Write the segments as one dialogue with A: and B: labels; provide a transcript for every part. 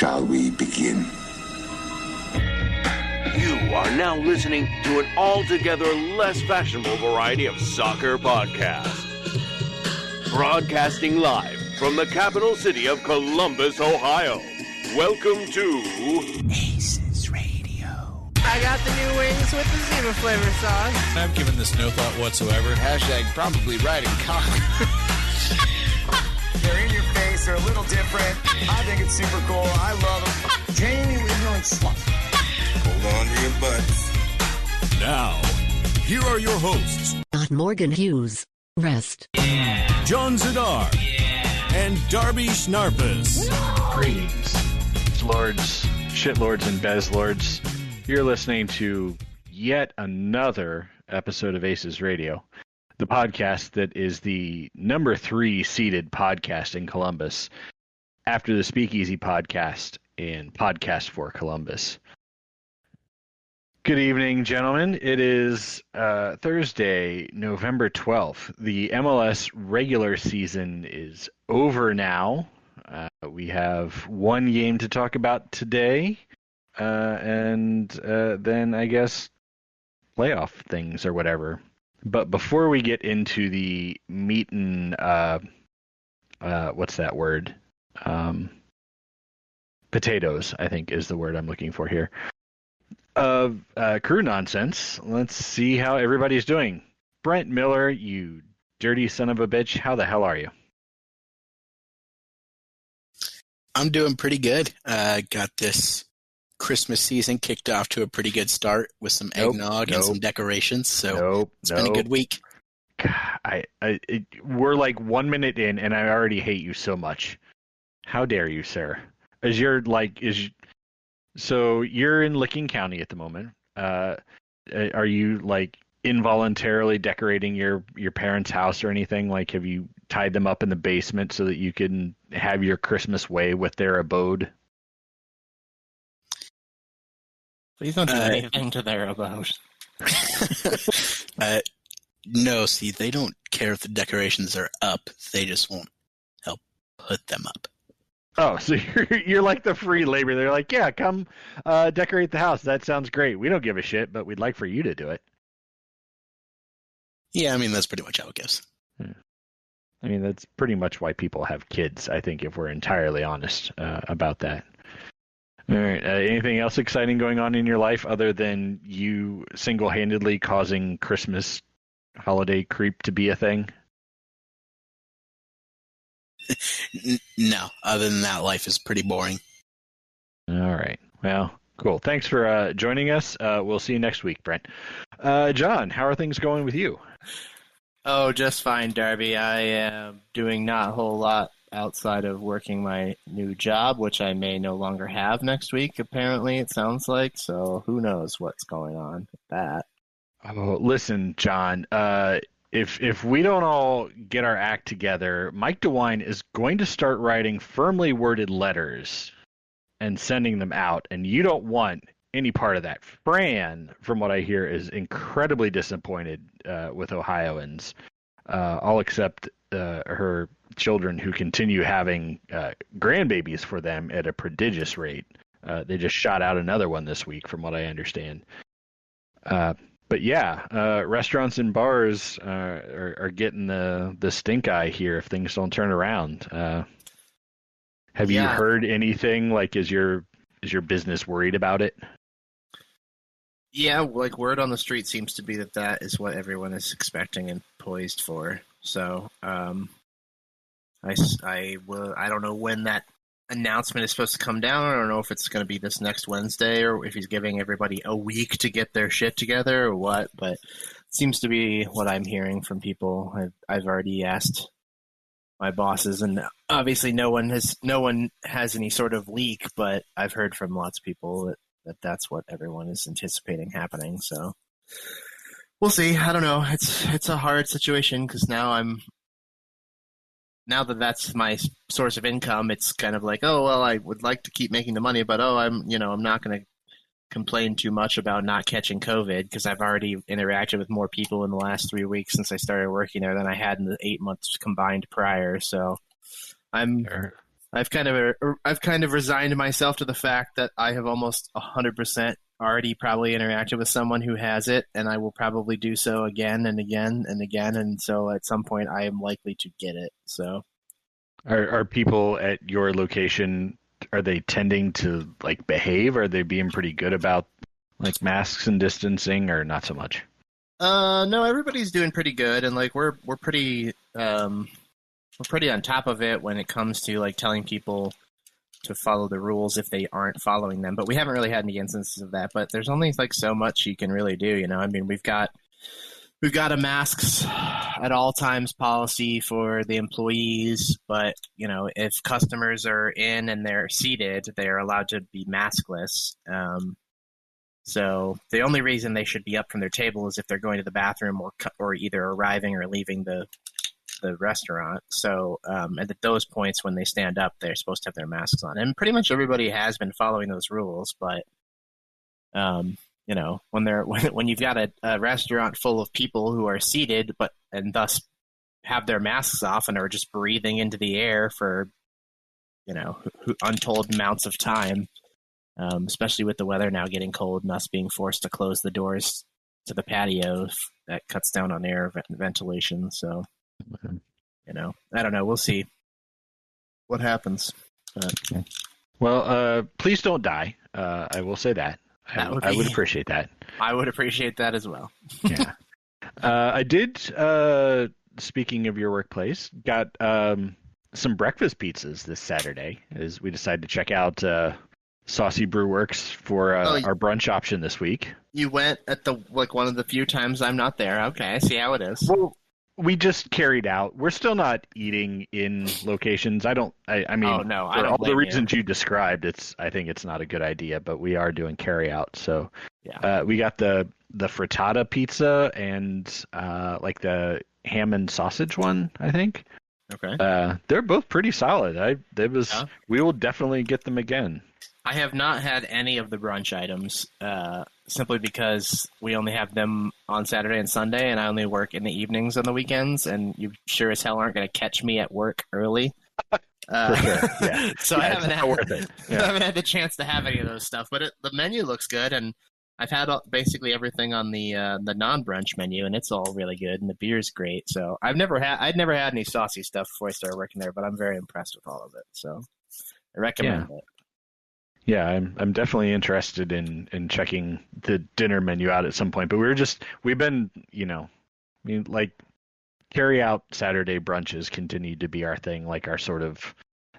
A: Shall we begin?
B: You are now listening to an altogether less fashionable variety of soccer podcast. Broadcasting live from the capital city of Columbus, Ohio. Welcome to
C: ACES Radio.
D: I got the new wings with the Zima flavor sauce.
E: I've given this no thought whatsoever.
C: Hashtag probably riding cock.
F: They're in your face. They're a little different. I think it's super cool. I love them. Jamie, ignorant slut.
A: Hold on to your butts.
E: Now, here are your hosts.
G: Not Morgan Hughes. Rest.
E: John Zadar. And Darby Snarpus.
H: Greetings, lords, shitlords, and bezlords. You're listening to yet another episode of ACES Radio, the podcast that is the number 3 seeded podcast in Columbus, after the Speakeasy podcast and Podcast for Columbus. Good evening, gentlemen. It is Thursday, November 12th. The MLS regular season is over now. We have one game to talk about today, and then I guess playoff things or whatever. But before we get into the meat and what's that word? Potatoes, I think is the word I'm looking for here. Of crew nonsense, let's see how everybody's doing. Brent Miller, you dirty son of a bitch, how the hell are you?
C: I'm doing pretty good. Got this Christmas season kicked off to a pretty good start with some eggnog and some decorations. So it's been a good week.
H: We're like 1 minute in, and I already hate you so much. How dare you, sir? So you're in Licking County at the moment. Are you like involuntarily decorating your parents' house or anything? Like, have you tied them up in the basement so that you can have your Christmas way with their abode?
D: Please don't do anything to their abode.
C: No, see, they don't care if the decorations are up. They just won't help put them up.
H: Oh, so you're like the free labor. They're like, yeah, come decorate the house. That sounds great. We don't give a shit, but we'd like for you to do it.
C: Yeah, I mean, that's pretty much how it goes.
H: I mean, that's pretty much why people have kids, I think, if we're entirely honest about that. All right. Anything else exciting going on in your life other than you single-handedly causing Christmas holiday creep to be a thing?
C: No, other than that, life is pretty boring.
H: All right. Well, cool. Thanks for joining us. We'll see you next week, Brent. John, how are things going with you?
D: Oh, just fine, Darby. I am doing not a whole lot outside of working my new job, which I may no longer have next week, apparently, it sounds like. So who knows what's going on with that.
H: Oh, listen, John. If we don't all get our act together, Mike DeWine is going to start writing firmly worded letters and sending them out, and you don't want any part of that. Fran, from what I hear, is incredibly disappointed with Ohioans, all except her children, who continue having grandbabies for them at a prodigious rate. They just shot out another one this week, from what I understand. But yeah, restaurants and bars are getting the stink eye here if things don't turn around. Have you heard anything? Like, is your business worried about it?
D: Yeah, like word on the street seems to be that is what everyone is expecting and poised for. So I don't know when that announcement is supposed to come down. I don't know if it's going to be this next Wednesday or if he's giving everybody a week to get their shit together or what, but it seems to be what I'm hearing from people. I've already asked my bosses, and obviously no one has any sort of leak, but I've heard from lots of people that that's what everyone is anticipating happening. So we'll see. I don't know. It's a hard situation because now that that's my source of income, it's kind of like, oh, well, I would like to keep making the money, but I'm not going to complain too much about not catching COVID because I've already interacted with more people in the last 3 weeks since I started working there than I had in the 8 months combined prior. So I'm I've kind of resigned myself to the fact that I have almost 100% already probably interacted with someone who has it, and I will probably do so again and again and again, and so at some point I am likely to get it. So,
H: are people at your location, are they tending to like behave? Are they being pretty good about like masks and distancing, or not so much?
D: No, everybody's doing pretty good, and like we're pretty on top of it when it comes to like telling people to follow the rules if they aren't following them. But we haven't really had any instances of that. But there's only like so much you can really do, you know. I mean, we've got a masks at all times policy for the employees, but you know, if customers are in and they're seated, they're allowed to be maskless. So the only reason they should be up from their table is if they're going to the bathroom or either arriving or leaving the restaurant. So at those points when they stand up, they're supposed to have their masks on. And pretty much everybody has been following those rules. But you know, when you've got a restaurant full of people who are seated and thus have their masks off and are just breathing into the air for, you know, untold amounts of time. Especially with the weather now getting cold and us being forced to close the doors to the patio, that cuts down on air ventilation. So, you know, I don't know. We'll see what happens. But,
H: okay. Well, please don't die. I will say that. I would appreciate that.
D: I would appreciate that as well.
H: Yeah. I did, speaking of your workplace, got some breakfast pizzas this Saturday as we decided to check out Saucy Brew Works for our brunch option this week.
D: You went at one of the few times I'm not there. Okay, I see how it is.
H: Well, we just carried out. We're still not eating in locations. I mean,
D: oh, no,
H: for all the reasons you described, I think it's not a good idea, but we are doing carry out. So
D: yeah.
H: We got the frittata pizza and like the ham and sausage one, I think.
D: Okay.
H: They're both pretty solid. We will definitely get them again.
D: I have not had any of the brunch items simply because we only have them on Saturday and Sunday, and I only work in the evenings on the weekends, and you sure as hell aren't going to catch me at work early.
H: For sure. Yeah.
D: So
H: yeah,
D: I haven't
H: I
D: haven't had the chance to have any of those stuff, but the menu looks good, and I've had basically everything on the non-brunch menu, and it's all really good, and the beer's great. So I'd never had any saucy stuff before I started working there, but I'm very impressed with all of it. So I recommend it.
H: Yeah, I'm definitely interested in checking the dinner menu out at some point. But we've been, you know, I mean, like carry out Saturday brunches continue to be our thing, like our sort of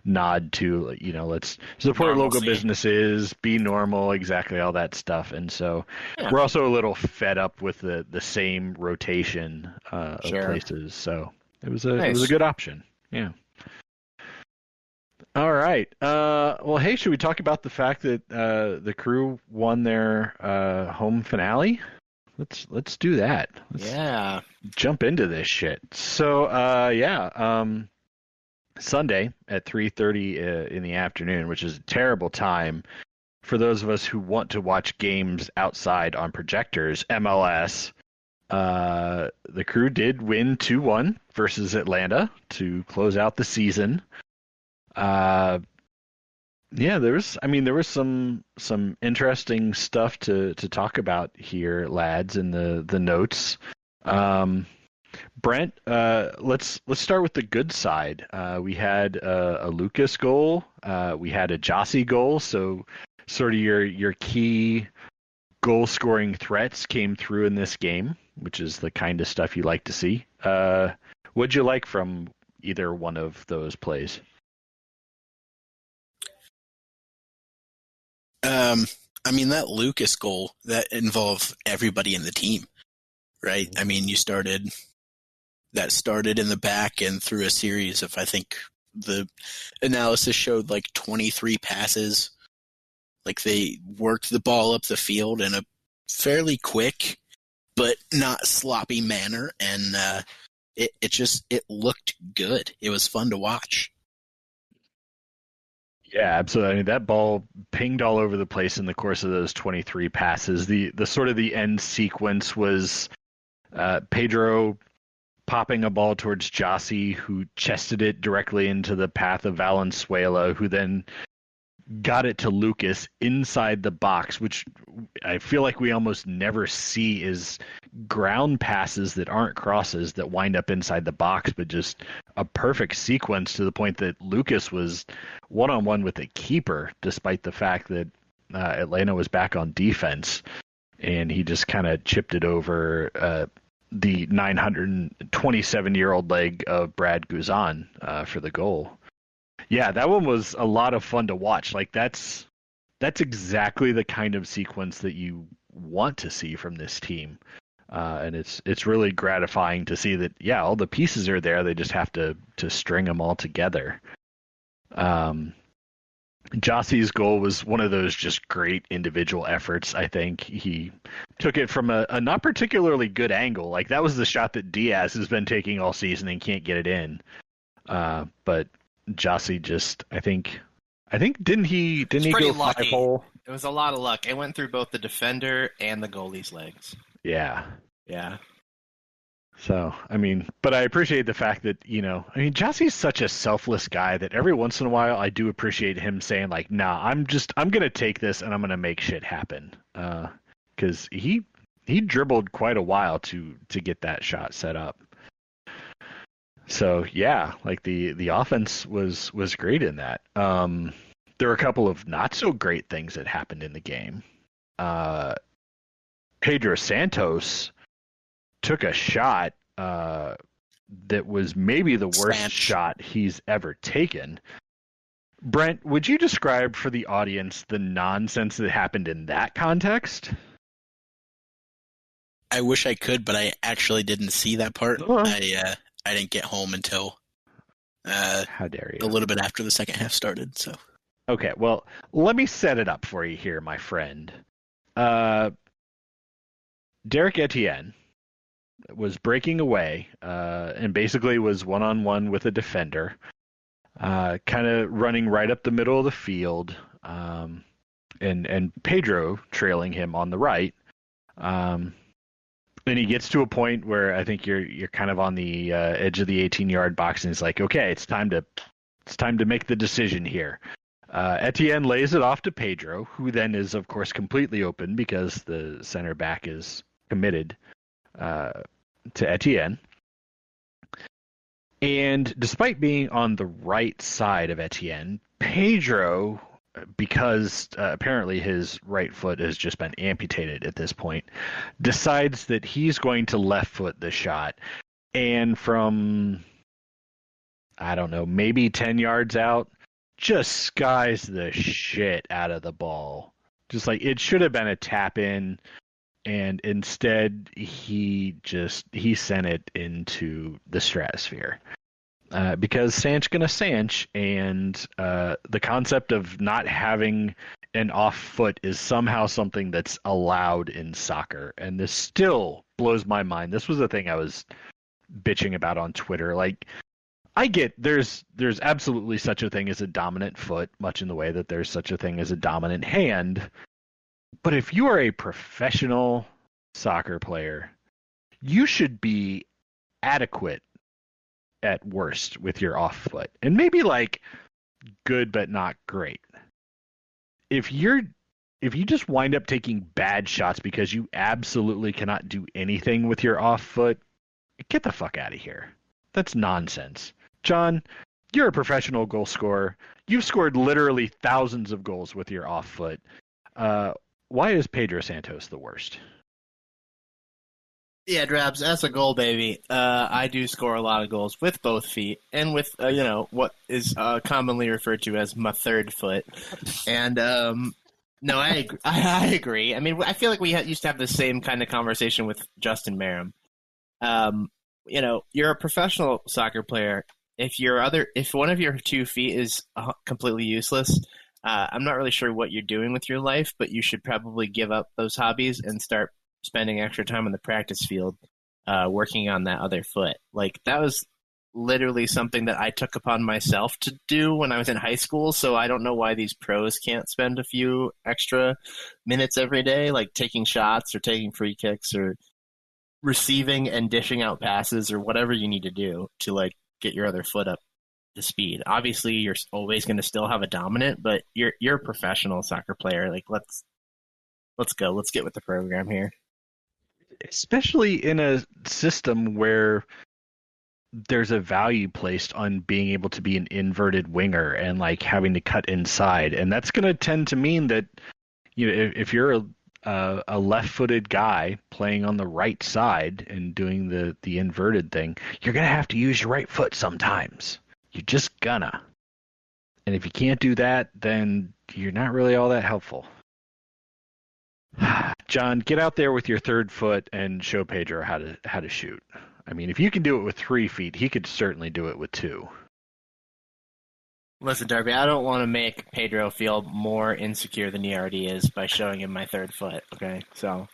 H: nod to, you know, let's support local businesses, be normal, exactly all that stuff. And so we're also a little fed up with the same rotation of places. So it was a good option. Yeah. All right. Well, hey, should we talk about the fact that the crew won their home finale? Let's do that. Let's jump into this shit. So, Sunday at 3:30 in the afternoon, which is a terrible time for those of us who want to watch games outside on projectors. MLS. The crew did win 2-1 versus Atlanta to close out the season. There was some interesting stuff to talk about here, lads, in the notes. Brent, let's start with the good side. We had a Lucas goal. We had a Jossie goal. So sort of your key goal scoring threats came through in this game, which is the kind of stuff you like to see. What'd you like from either one of those plays?
C: I mean, that Lucas goal, that involved everybody in the team, right? I mean, started in the back and through a series of, I think the analysis showed like 23 passes. Like they worked the ball up the field in a fairly quick but not sloppy manner, and it looked good. It was fun to watch.
H: Yeah, absolutely. I mean, that ball pinged all over the place in the course of those 23 passes. The sort of the end sequence was Pedro popping a ball towards Jossie, who chested it directly into the path of Valenzuela, who then got it to Lucas inside the box, which I feel like we almost never see is ground passes that aren't crosses that wind up inside the box, but just a perfect sequence to the point that Lucas was one-on-one with the keeper, despite the fact that Atlanta was back on defense, and he just kind of chipped it over the 927-year-old leg of Brad Guzan for the goal. Yeah, that one was a lot of fun to watch. Like that's exactly the kind of sequence that you want to see from this team, and it's really gratifying to see that. Yeah, all the pieces are there. They just have to string them all together. Jossie's goal was one of those just great individual efforts. I think he took it from a not particularly good angle. Like that was the shot that Diaz has been taking all season and can't get it in. But Jossie just, I think didn't he go
D: lucky.
H: 5-hole?
D: It was a lot of luck. It went through both the defender and the goalie's legs.
H: Yeah.
D: Yeah.
H: So, I mean, but I appreciate the fact that, Jossie's such a selfless guy that every once in a while I do appreciate him saying like, nah, I'm going to take this and I'm going to make shit happen. 'Cause he dribbled quite a while to get that shot set up. So yeah, like the offense was great in that. There were a couple of not so great things that happened in the game. Pedro Santos took a shot that was maybe the worst shot he's ever taken. Brent, would you describe for the audience the nonsense that happened in that context?
C: I wish I could, but I actually didn't see that part. I didn't get home until
H: how dare you?
C: A little bit after the second half started. So
H: okay, well, let me set it up for you here, my friend. Derek Etienne was breaking away and basically was one-on-one with a defender, kind of running right up the middle of the field, and Pedro trailing him on the right. And he gets to a point where I think you're kind of on the edge of the 18-yard box, and he's like, okay, it's time to make the decision here. Etienne lays it off to Pedro, who then is, of course, completely open because the center back is committed to Etienne. And despite being on the right side of Etienne, Pedro, because apparently his right foot has just been amputated at this point, decides that he's going to left foot the shot. And from, I don't know, maybe 10 yards out, just skies the shit out of the ball. Just like it should have been a tap in, and instead he sent it into the stratosphere. Because Sanch gonna Sanch, and the concept of not having an off foot is somehow something that's allowed in soccer, and this still blows my mind. This was the thing I was bitching about on Twitter. Like, I get there's absolutely such a thing as a dominant foot, much in the way that there's such a thing as a dominant hand. But if you are a professional soccer player, you should be adequate at worst with your off foot, and maybe like good but not great. If you just wind up taking bad shots because you absolutely cannot do anything with your off foot, get the fuck out of here. That's nonsense. John, you're a professional goal scorer. You've scored literally thousands of goals with your off foot. Why is Pedro Santos the worst?
D: Yeah, Drabs, as a goal baby, I do score a lot of goals with both feet and with, what is commonly referred to as my third foot. And, no, I agree. I mean, I feel like we used to have the same kind of conversation with Justin Merrim. You're a professional soccer player. If one of your 2 feet is completely useless, I'm not really sure what you're doing with your life, but you should probably give up those hobbies and start spending extra time on the practice field working on that other foot. Like, that was literally something that I took upon myself to do when I was in high school, so I don't know why these pros can't spend a few extra minutes every day, like taking shots or taking free kicks or receiving and dishing out passes or whatever you need to do to like get your other foot up to speed. Obviously, you're always going to still have a dominant, but you're a professional soccer player. Like let's go. Let's get with the program here.
H: Especially in a system where there's a value placed on being able to be an inverted winger and like having to cut inside, and that's going to tend to mean that if you're a left-footed guy playing on the right side and doing the inverted thing, you're going to have to use your right foot sometimes. You're just gonna. And if you can't do that, then you're not really all that helpful. John, get out there with your third foot and show Pedro how to shoot. I mean, if you can do it with 3 feet, he could certainly do it with 2.
D: Listen, Darby, I don't want to make Pedro feel more insecure than he already is by showing him my third foot, okay? So.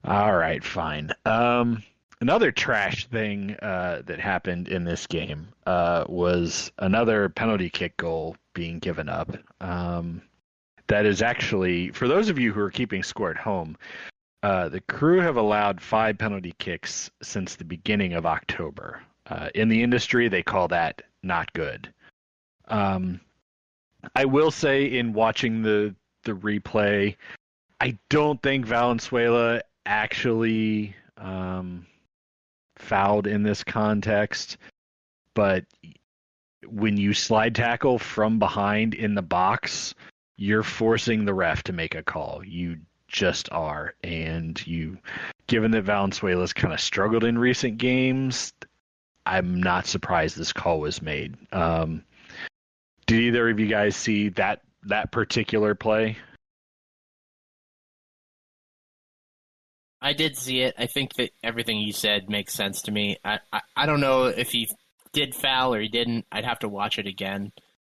H: All right, fine. Another trash thing that happened in this game was another penalty kick goal being given up. That is actually, for those of you who are keeping score at home, the Crew have allowed 5 penalty kicks since the beginning of October. In the industry, they call that not good. I will say, in watching the replay, I don't think Valenzuela actually fouled in this context, but when you slide tackle from behind in the box, you're forcing the ref to make a call. You just are. And given that Valenzuela's kind of struggled in recent games, I'm not surprised this call was made. Did either of you guys see that particular play?
D: I did see it. I think that everything you said makes sense to me. I don't know if he did foul or he didn't. I'd have to watch it again.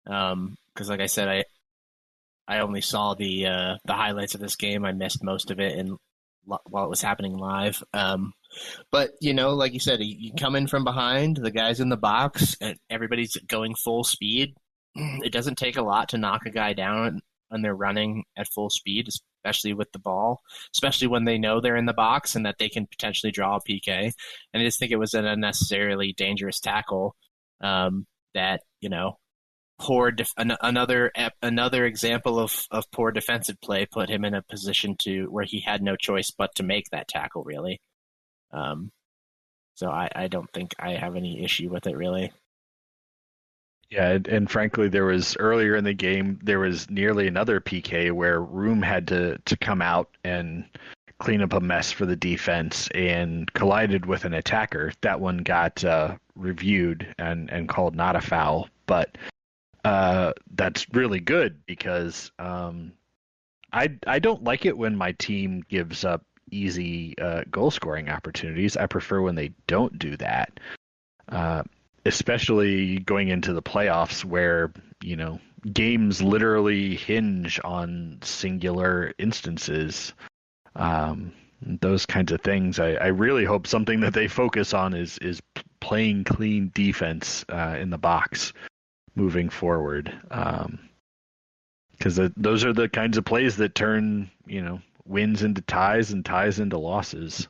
D: Because like I said, I only saw the highlights of this game. I missed most of it while it was happening live. But, like you said, you come in from behind, the guy's in the box, and everybody's going full speed. It doesn't take a lot to knock a guy down when they're running at full speed, especially with the ball, especially when they know they're in the box and that they can potentially draw a PK. And I just think it was an unnecessarily dangerous tackle that, another example of poor defensive play put him in a position where he had no choice but to make that tackle, really. So I don't think I have any issue with it, really.
H: Yeah, and frankly, earlier in the game, there was nearly another PK where Room had to come out and clean up a mess for the defense and collided with an attacker. That one got reviewed and called not a foul, but that's really good because I don't like it when my team gives up easy goal scoring opportunities. I prefer when they don't do that. Especially going into the playoffs where, games literally hinge on singular instances. Those kinds of things. I really hope something that they focus on is playing clean defense in the box moving forward. Because those are the kinds of plays that turn, wins into ties and ties into losses.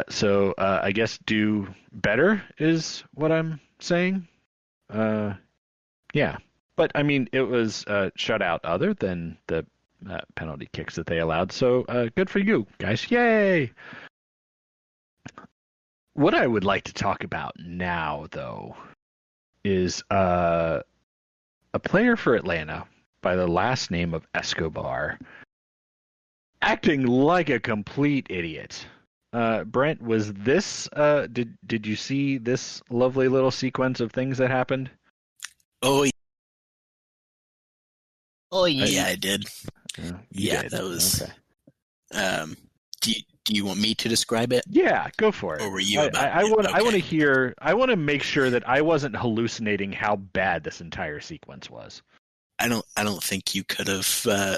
H: So I guess do better is what I'm saying. Yeah. But, I mean, it was shut out other than the penalty kicks that they allowed. So good for you guys. Yay! What I would like to talk about now, though, is a player for Atlanta by the last name of Escobar acting like a complete idiot. Brent, was this did you see this lovely little sequence of things that happened?
C: Oh,
D: yeah.
C: Yeah, I did.
H: You
C: did. That was. Okay. Do you want me to describe it?
H: Yeah, go for it.
C: Or were you?
H: I want to hear. I want to make sure that I wasn't hallucinating how bad this entire sequence was.
C: I don't think you could have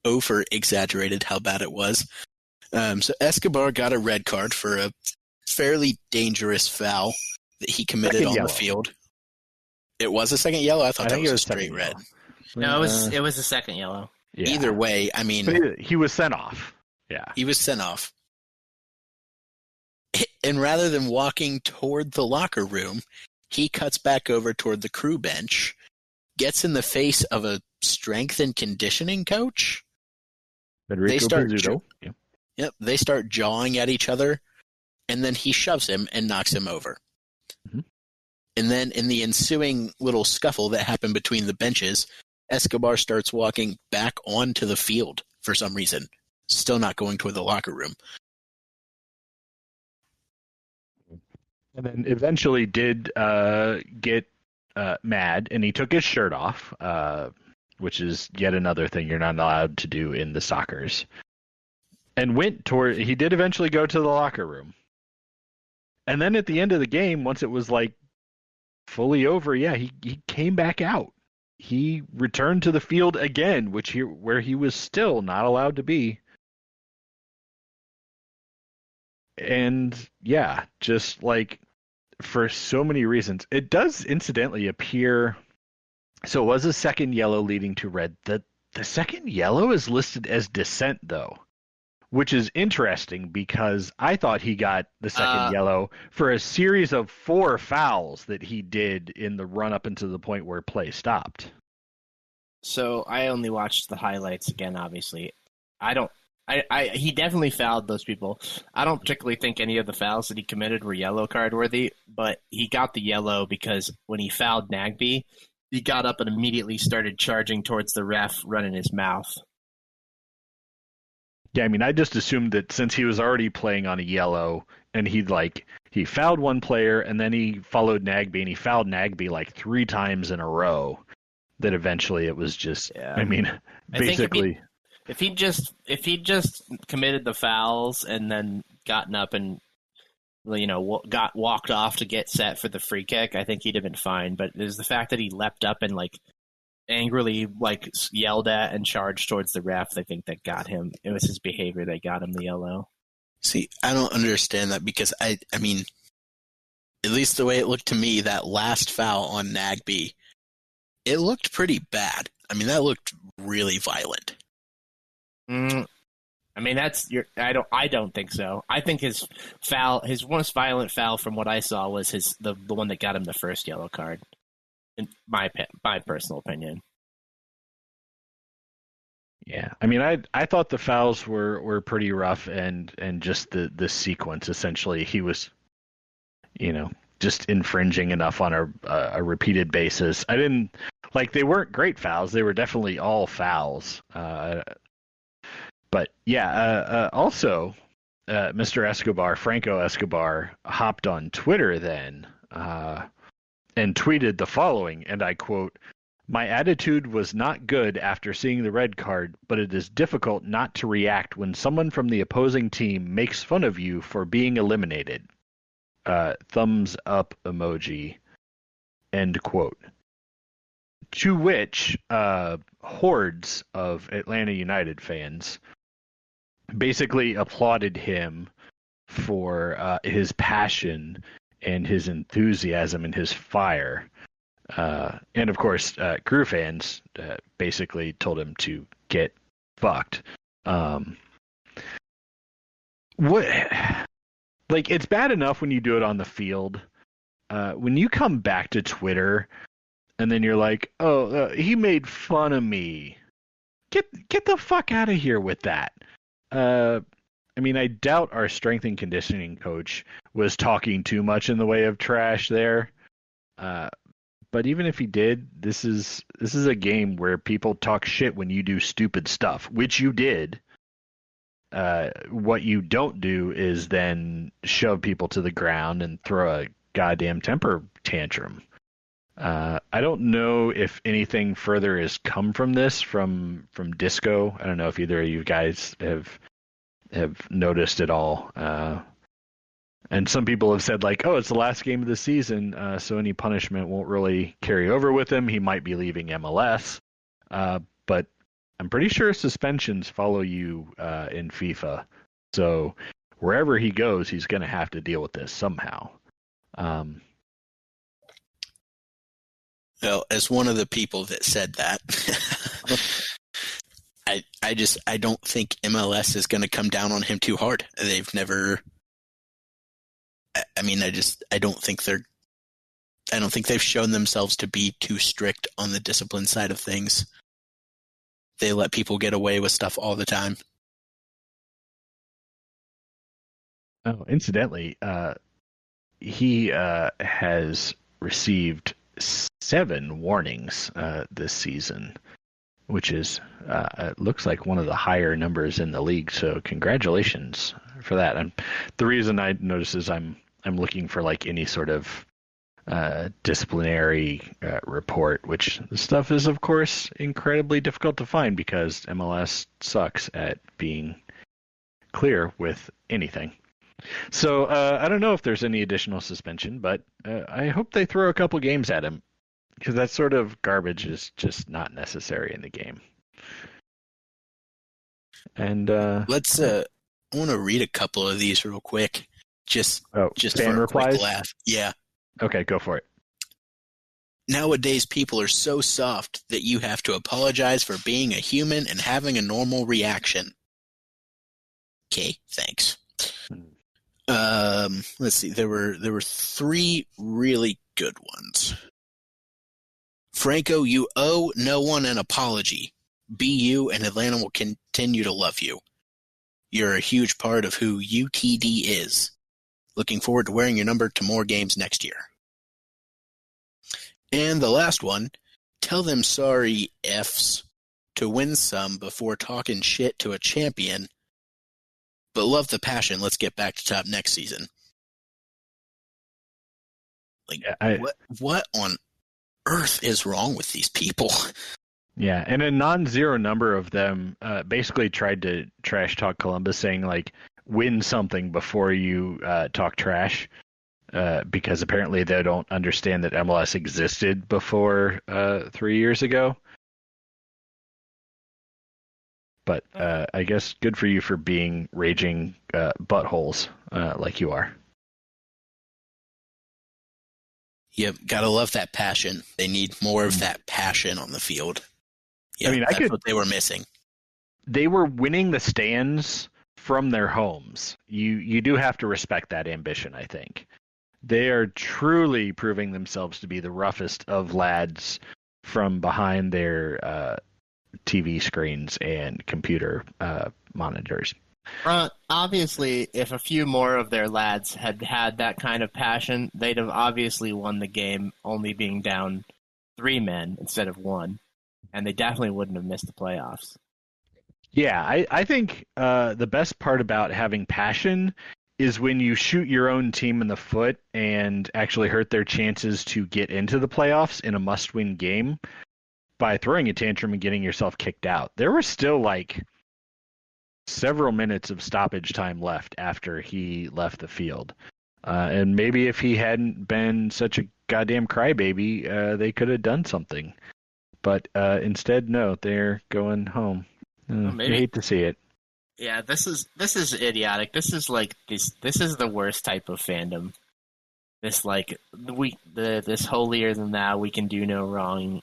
C: over exaggerated how bad it was. So Escobar got a red card for a fairly dangerous foul that he committed on the field. It was a second yellow? I thought that was a straight red.
D: No, it was a second yellow.
H: Yeah.
C: Either way, I mean...
H: But he was sent off. Yeah.
C: He was sent off. And rather than walking toward the locker room, he cuts back over toward the crew bench, gets in the face of a strength and conditioning coach.
H: Federico Pizzuto. Yeah.
C: Yep, they start jawing at each other, and then he shoves him and knocks him over.
H: Mm-hmm.
C: And then in the ensuing little scuffle that happened between the benches, Escobar starts walking back onto the field for some reason, still not going toward the locker room.
H: And then eventually did get mad, and he took his shirt off, which is yet another thing you're not allowed to do in the soccers. And he did eventually go to the locker room. And then at the end of the game, once it was like fully over, he came back out. He returned to the field again, where he was still not allowed to be. And just like for so many reasons, it does incidentally appear. So it was a second yellow leading to red. The second yellow is listed as dissent, though, which is interesting because I thought he got the second yellow for a series of 4 fouls that he did in the run up into the point where play stopped.
D: So I only watched the highlights again, obviously. He definitely fouled those people. I don't particularly think any of the fouls that he committed were yellow card worthy, but he got the yellow because when he fouled Nagby, he got up and immediately started charging towards the ref, running his mouth.
H: Yeah, I mean, I just assumed that since he was already playing on a yellow and he fouled one player and then he followed Nagby and he fouled Nagby like 3 times in a row, that eventually it was just, I mean, basically.
D: If he just committed the fouls and then gotten up and got walked off to get set for the free kick, I think he'd have been fine. But there's the fact that he leapt up and angrily yelled at and charged towards the ref. I think that got him. It was his behavior that got him the yellow.
C: See, I don't understand that because I mean, at least the way it looked to me, that last foul on Nagby, it looked pretty bad. I mean, that looked really violent.
D: I mean, I don't think so. I think his most violent foul from what I saw was the one that got him the first yellow card. In my personal opinion.
H: Yeah, I mean, I thought the fouls were pretty rough, and just the sequence essentially, he was, just infringing enough on a repeated basis. I didn't they weren't great fouls; they were definitely all fouls. But also, Mr. Escobar, Franco Escobar, hopped on Twitter then and tweeted the following, and I quote, "My attitude was not good after seeing the red card, but it is difficult not to react when someone from the opposing team makes fun of you for being eliminated. Thumbs up emoji." End quote. To which hordes of Atlanta United fans basically applauded him for his passion and his enthusiasm and his fire. And of course, Crew fans basically told him to get fucked. It's bad enough when you do it on the field. When you come back to Twitter and then you're like, he made fun of me. Get the fuck out of here with that. I mean, I doubt our strength and conditioning coach was talking too much in the way of trash there. But even if he did, this is a game where people talk shit when you do stupid stuff, which you did. What you don't do is then shove people to the ground and throw a goddamn temper tantrum. I don't know if anything further has come from this from Disco. I don't know if either of you guys have noticed at all. And some people have said it's the last game of the season, so any punishment won't really carry over with him. He might be leaving MLS, but I'm pretty sure suspensions follow you in FIFA. So wherever he goes, he's going to have to deal with this somehow. Well,
C: as one of the people that said that, I don't think MLS is going to come down on him too hard. They've never. I mean, I don't think they've shown themselves to be too strict on the discipline side of things. They let people get away with stuff all the time.
H: Oh, incidentally, he has received 7 warnings this season, which is it looks like one of the higher numbers in the league. So congratulations for that. And the reason I notice is I'm looking for like any sort of disciplinary report, which the stuff is of course incredibly difficult to find because MLS sucks at being clear with anything. So I don't know if there's any additional suspension, but I hope they throw a couple games at him because that sort of garbage is just not necessary in the game. And
C: let's. I want to read a couple of these real quick, just
H: fan
C: for
H: replies?
C: a quick laugh. Yeah.
H: Okay, go for it.
C: Nowadays, people are so soft that you have to apologize for being a human and having a normal reaction. Okay, thanks. Let's see. There were 3 really good ones. Franco, you owe no one an apology. Be you, and Atlanta will continue to love you. You're a huge part of who UTD is. Looking forward to wearing your number to more games next year. And the last one, tell them sorry Fs to win some before talking shit to a champion, but love the passion. Let's get back to top next season. Like, what on earth is wrong with these people?
H: Yeah, and a non-zero number of them basically tried to trash talk Columbus, saying like, win something before you talk trash, because apparently they don't understand that MLS existed before 3 years ago. But I guess good for you for being raging buttholes like you are.
C: Yep, gotta love that passion. They need more of that passion on the field. Yeah,
H: I mean,
C: that's what they were missing.
H: They were winning the stands from their homes. You do have to respect that ambition, I think. They are truly proving themselves to be the roughest of lads from behind their TV screens and computer monitors.
D: Obviously, if a few more of their lads had had that kind of passion, they'd have obviously won the game only being down 3 men instead of 1. And they definitely wouldn't have missed the playoffs.
H: Yeah, I think the best part about having passion is when you shoot your own team in the foot and actually hurt their chances to get into the playoffs in a must-win game by throwing a tantrum and getting yourself kicked out. There were still like several minutes of stoppage time left after he left the field. And maybe if he hadn't been such a goddamn crybaby, they could have done something. But instead, no, they're going home. You hate to see it.
D: Yeah, this is idiotic. This is like this is the worst type of fandom. This like this holier than thou, we can do no wrong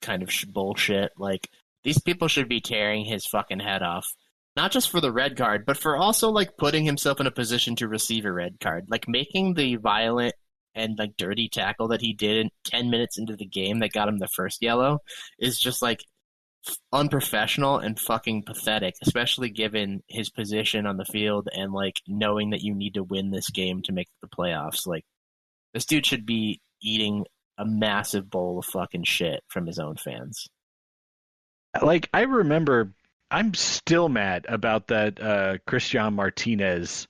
D: kind of bullshit. Like, these people should be tearing his fucking head off. Not just for the red card, but for also like putting himself in a position to receive a red card. Like making the violent and like dirty tackle that he did 10 minutes into the game that got him the first yellow is just like unprofessional and fucking pathetic, especially given his position on the field and like knowing that you need to win this game to make the playoffs. Like, this dude should be eating a massive bowl of fucking shit from his own fans.
H: Like, I remember, I'm still mad about that Christian Martinez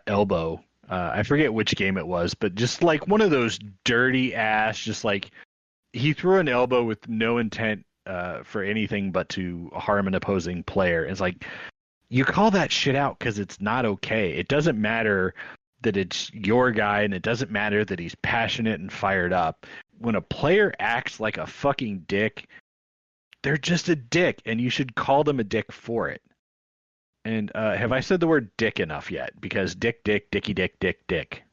H: elbow. I forget which game it was, but just like one of those dirty ass, just like he threw an elbow with no intent for anything but to harm an opposing player. It's like, you call that shit out because it's not okay. It doesn't matter that it's your guy, and it doesn't matter that he's passionate and fired up. When a player acts like a fucking dick, they're just a dick, and you should call them a dick for it. And have I said the word dick enough yet? Because dick, dicky, dick. Dick.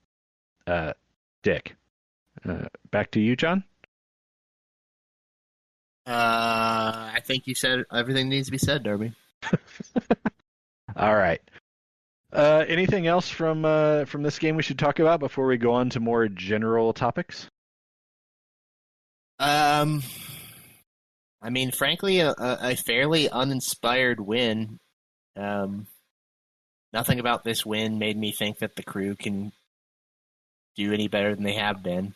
H: Back to you, John.
D: I think you said everything needs to be said, Darby.
H: All right. Anything else from this game we should talk about before we go on to more general topics?
D: I mean, frankly, a fairly uninspired win. Nothing about this win made me think that the Crew can do any better than they have been.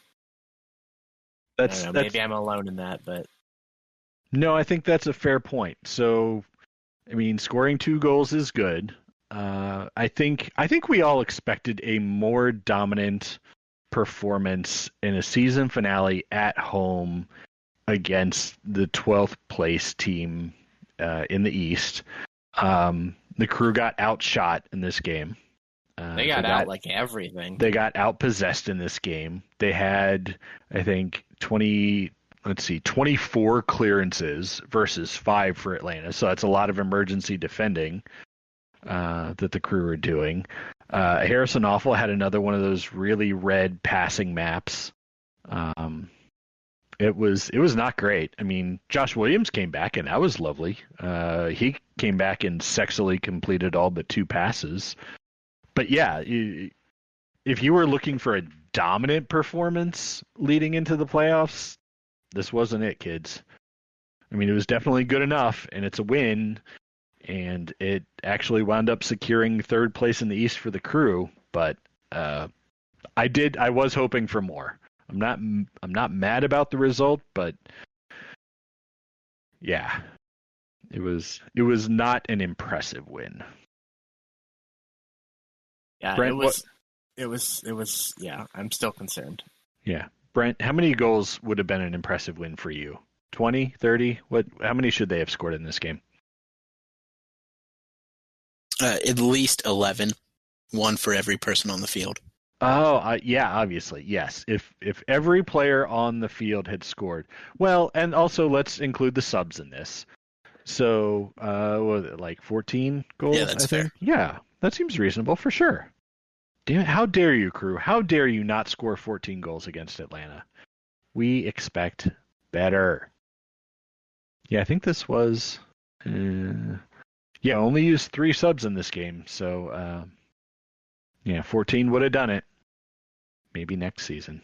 D: Maybe I'm alone in that, but
H: no, I think that's a fair point. So, I mean, scoring 2 goals is good. I think we all expected a more dominant performance in a season finale at home against the 12th place team in the East. The Crew got outshot in this game.
D: They got out like everything.
H: They got outpossessed in this game. They had, I think, 24 clearances versus 5 for Atlanta. So that's a lot of emergency defending that the Crew are doing. Harrison Awful had another one of those really red passing maps. It was not great. I mean, Josh Williams came back, and that was lovely. He came back and sexily completed all but 2 passes. But yeah, if you were looking for a dominant performance leading into the playoffs, this wasn't it, kids. I mean, it was definitely good enough, and it's a win, and it actually wound up securing 3rd place in the East for the Crew. But I was hoping for more. I'm not mad about the result, but yeah, it was not an impressive win.
D: Yeah,
H: Brent,
D: it was. Yeah, I'm still concerned.
H: Yeah, Brent, how many goals would have been an impressive win for you? 20, 30? How many should they have scored in this game?
C: At least 11. 1 for every person on the field.
H: Oh, yeah, obviously, yes. If every player on the field had scored, well, and also let's include the subs in this. So, what was it, like 14 goals?
C: Yeah, that's fair.
H: Yeah, that seems reasonable for sure. Damn it, how dare you, Crew? How dare you not score 14 goals against Atlanta? We expect better. Yeah, I think this was... only used 3 subs in this game, so... 14 would have done it. Maybe next season.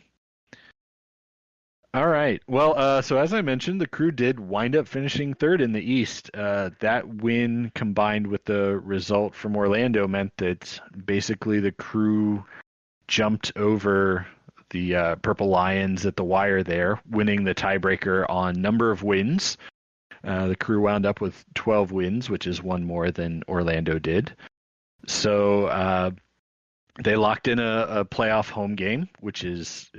H: All right. Well, so as I mentioned, the Crew did wind up finishing 3rd in the East. That win combined with the result from Orlando meant that basically the Crew jumped over the Purple Lions at the wire there, winning the tiebreaker on number of wins. The Crew wound up with 12 wins, which is 1 more than Orlando did. So they locked in a playoff home game, which is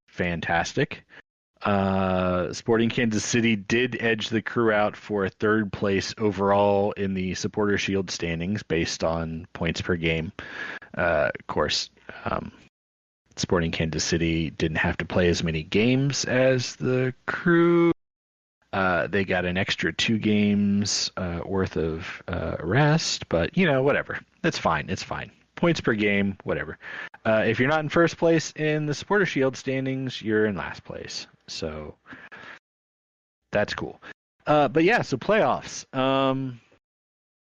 H: fantastic. Sporting Kansas City did edge the Crew out for 3rd place overall in the Supporter Shield standings based on points per game. Of course, Sporting Kansas City didn't have to play as many games as the Crew. They got an extra 2 games worth of rest, but whatever. It's fine. Points per game, whatever. If you're not in 1st place in the Supporter Shield standings, you're in last place. So that's cool. But yeah, so playoffs.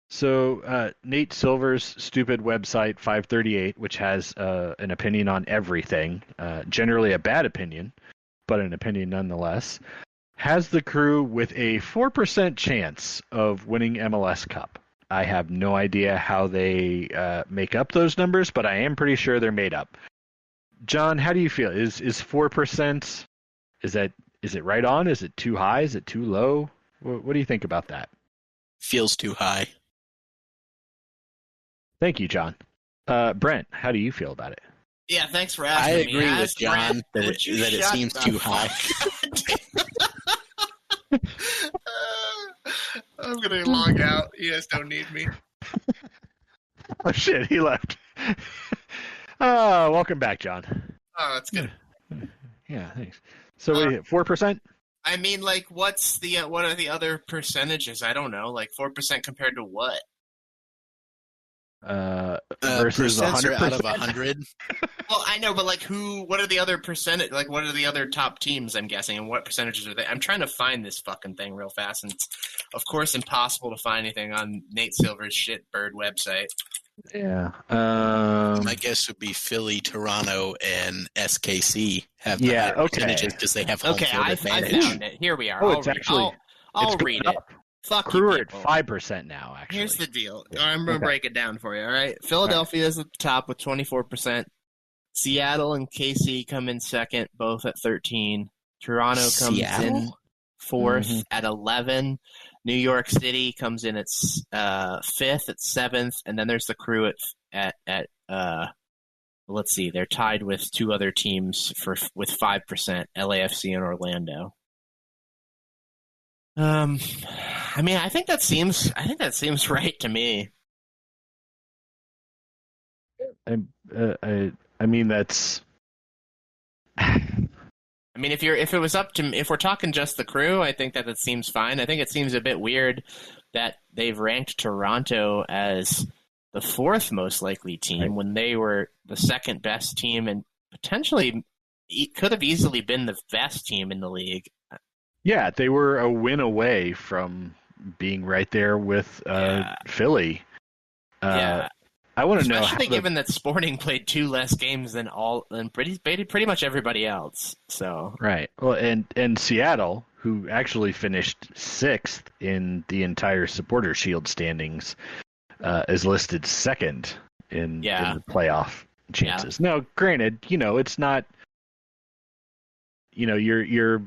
H: So Nate Silver's stupid website, 538, which has an opinion on everything, generally a bad opinion, but an opinion nonetheless, has the Crew with a 4% chance of winning MLS Cup. I have no idea how they make up those numbers, but I am pretty sure they're made up. John, how do you feel? Is 4%? Is it right on? Is it too high? Is it too low? What do you think about that?
C: Feels too high.
H: Thank you, John. Brent, how do you feel about it?
D: Yeah, thanks for asking
C: I
D: me.
C: agree with John that it seems too high.
D: I'm going to log out. You guys don't need me.
H: Oh, shit, he left. Welcome back, John.
D: Oh, that's good.
H: Yeah, thanks. So, 4%?
D: I mean, like, what are the other percentages? I don't know. Like, 4% compared to what?
H: versus
C: percents are
H: 100%.
C: out of 100.
D: Well, I know, but like, what are the other percentage? Like, what are the other top teams? I'm guessing, and what percentages are they? I'm trying to find this fucking thing real fast, and it's, of course, impossible to find anything on Nate Silver's shitbird website.
H: Yeah.
C: My guess would be Philly, Toronto, and SKC have the higher percentages because they have home field
D: I
C: advantage.
D: found it. Here we are.
H: Oh,
D: I'll read it. Fuck
H: Crew
D: you,
H: are at
D: people.
H: 5% now, actually.
D: Here's the deal. I'm going to break it down for you, all right? Philadelphia is at the top with 24%. Seattle and KC come in second, both at 13. Toronto comes in fourth at 11. New York City comes in at fifth at 7th, and then there's the Crew at let's see, they're tied with two other teams with 5%, LAFC and Orlando. I mean, I think that seems right to me.
H: I mean, that's.
D: I mean, if we're talking just the Crew, I think that seems fine. I think it seems a bit weird that they've ranked Toronto as the 4th most likely team when they were the 2nd best team and potentially could have easily been the best team in the league.
H: Yeah, they were a win away from being right there with Philly. I want to know,
D: especially given that Sporting played 2 less games than pretty much everybody else. So
H: right. Well, and Seattle, who actually finished 6th in the entire Supporter Shield standings, is listed 2nd in the playoff chances. Yeah. Now, granted, it's not. Your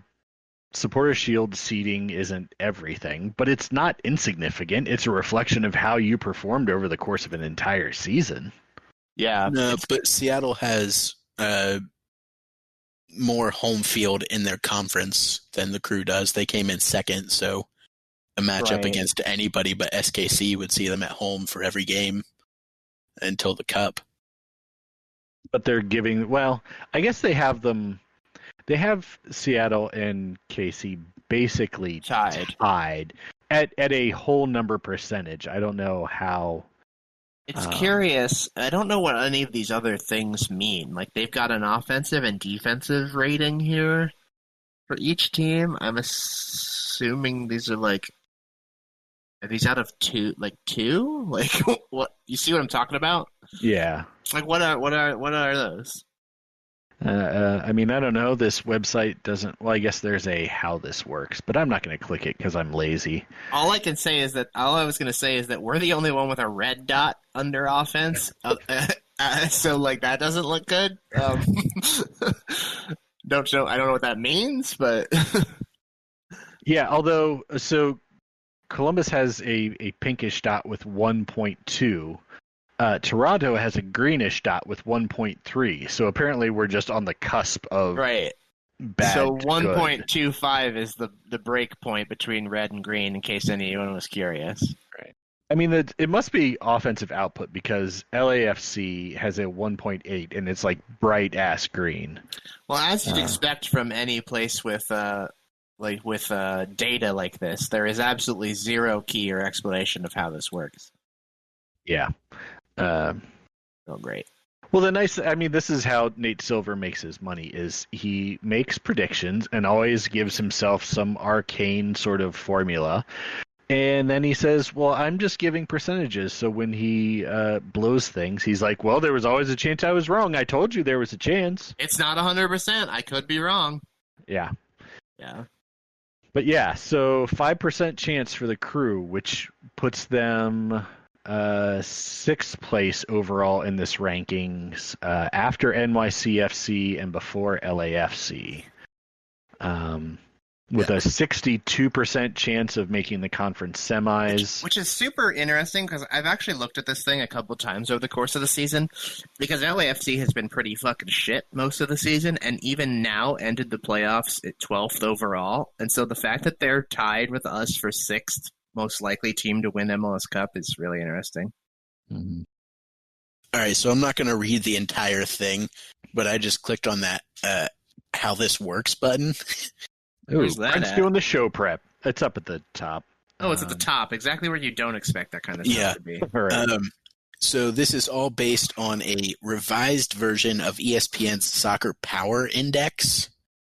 H: Supporter Shield seeding isn't everything, but it's not insignificant. It's a reflection of how you performed over the course of an entire season.
D: Yeah.
C: No, but Seattle has more home field in their conference than the Crew does. They came in 2nd, so a matchup against anybody but SKC would see them at home for every game until the Cup.
H: But they're giving, I guess they have them. They have Seattle and KC basically tied at a whole number percentage. I don't know how.
D: It's curious. I don't know what any of these other things mean. Like, they've got an offensive and defensive rating here for each team. I'm assuming these are these out of 2? Like 2? Like, what? You see what I'm talking about?
H: Yeah.
D: Like, what are those?
H: I mean, I don't know. This website doesn't. Well, I guess there's a how this works, but I'm not going to click it because I'm lazy.
D: All I was going to say is that we're the only one with a red dot under offense. So, like, that doesn't look good. Don't know. I don't know what that means, but
H: yeah. Although, so Columbus has a pinkish dot with 1.2. Toronto has a greenish dot with 1.3, so apparently we're just on the cusp of bad.
D: So 1.25 is the break point between red and green, in case anyone was curious.
H: Right. I mean, it must be offensive output because LAFC has a 1.8, and it's like bright ass green.
D: Well, as you'd expect from any place with data like this, there is absolutely zero key or explanation of how this works.
H: Yeah.
D: Oh, great.
H: Well, this is how Nate Silver makes his money, is he makes predictions and always gives himself some arcane sort of formula. And then he says, well, I'm just giving percentages. So when he blows things, he's like, well, there was always a chance I was wrong. I told you there was a chance.
D: It's not 100%. I could be wrong.
H: Yeah.
D: Yeah.
H: But yeah, so 5% chance for the Crew, which puts them 6th place overall in this rankings, after NYCFC and before LAFC, with a 62% chance of making the conference semis.
D: Which is super interesting because I've actually looked at this thing a couple times over the course of the season, because LAFC has been pretty fucking shit most of the season, and even now ended the playoffs at 12th overall. And so the fact that they're tied with us for 6th most likely team to win MLS Cup is really interesting.
C: Mm-hmm. All right, so I'm not going to read the entire thing, but I just clicked on that how this works button.
H: Where's that Brent's doing the show prep. It's up at the top.
D: Oh, it's at the top, exactly where you don't expect that kind of stuff to be.
H: Right.
C: So this is all based on a revised version of ESPN's Soccer Power Index.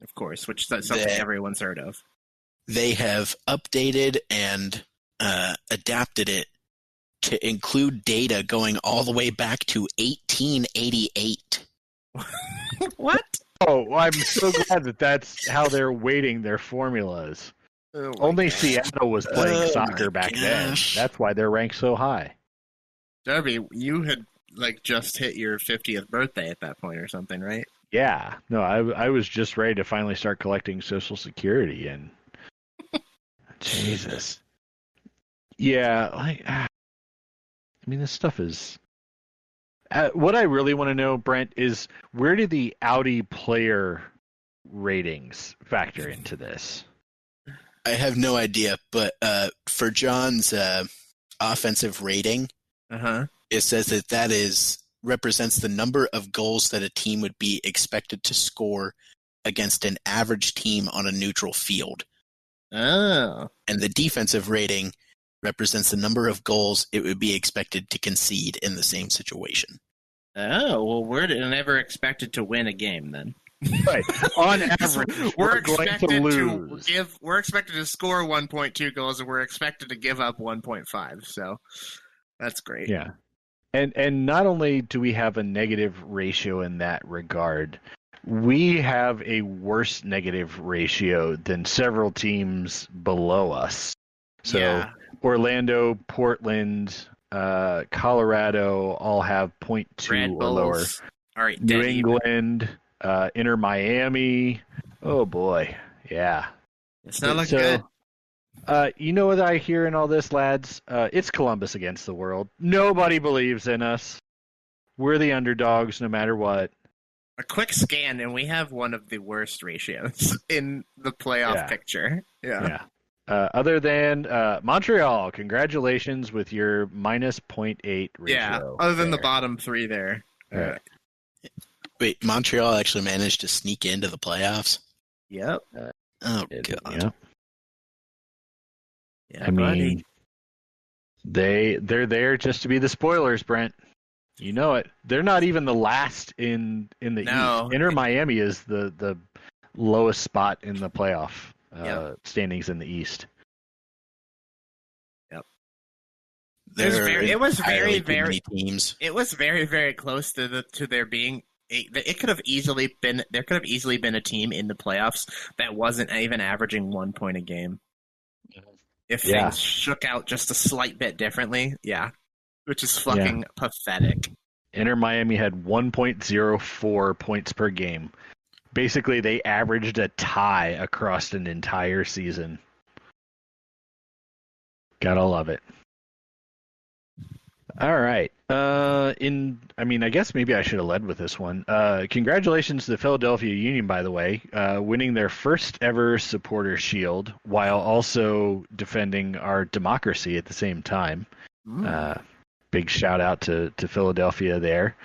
D: Of course, which is something everyone's heard of.
C: They have updated and adapted it to include data going all the way back to 1888.
D: What?
H: Oh, I'm so glad that's how they're weighting their formulas.
D: Oh
H: Only Seattle was playing soccer back then. That's why they're ranked so high.
D: Darby, you had just hit your 50th birthday at that point or something, right?
H: Yeah. No, I was just ready to finally start collecting Social Security, and Jesus. Yeah, I mean, this stuff is... what I really want to know, Brent, is where do the Audi player ratings factor into this?
C: I have no idea, but for John's offensive rating, it says that represents the number of goals that a team would be expected to score against an average team on a neutral field.
D: Oh.
C: And the defensive rating represents the number of goals it would be expected to concede in the same situation.
D: Oh, well, we're never expected to win a game then.
H: Right. On average, we're going to lose.
D: We're expected to score 1.2 goals, and we're expected to give up 1.5. So that's great.
H: Yeah. And not only do we have a negative ratio in that regard, we have a worse negative ratio than several teams below us. So Orlando, Portland, Colorado all have 0.2 or lower.
D: All right,
H: New England, Inter Miami. Oh boy, yeah.
D: It's not looking good.
H: You know what I hear in all this, lads? It's Columbus against the world. Nobody believes in us. We're the underdogs no matter what.
D: A quick scan, and we have one of the worst ratios in the playoff picture. Yeah.
H: Other than Montreal, congratulations with your minus 0.8 ratio.
D: Yeah, other than the bottom three there.
C: Wait, Montreal actually managed to sneak into the playoffs?
D: Yep.
C: Oh, God.
H: Yep.
D: Yeah,
H: I mean, they're there just to be the spoilers, Brent. You know it. They're not even the last in the East. Inter Miami is the lowest spot in the playoff standings in the East.
D: Yep.
C: It was very
D: teams. It was very, very close to there being. It could have easily been. There could have easily been a team in the playoffs that wasn't even averaging 1 point a game. If things shook out just a slight bit differently, which is fucking pathetic.
H: Inter Miami had 1.04 points per game. Basically, they averaged a tie across an entire season. Gotta love it. All right. I guess maybe I should have led with this one. Congratulations to the Philadelphia Union, by the way, winning their first ever supporter shield while also defending our democracy at the same time. Big shout out to Philadelphia there.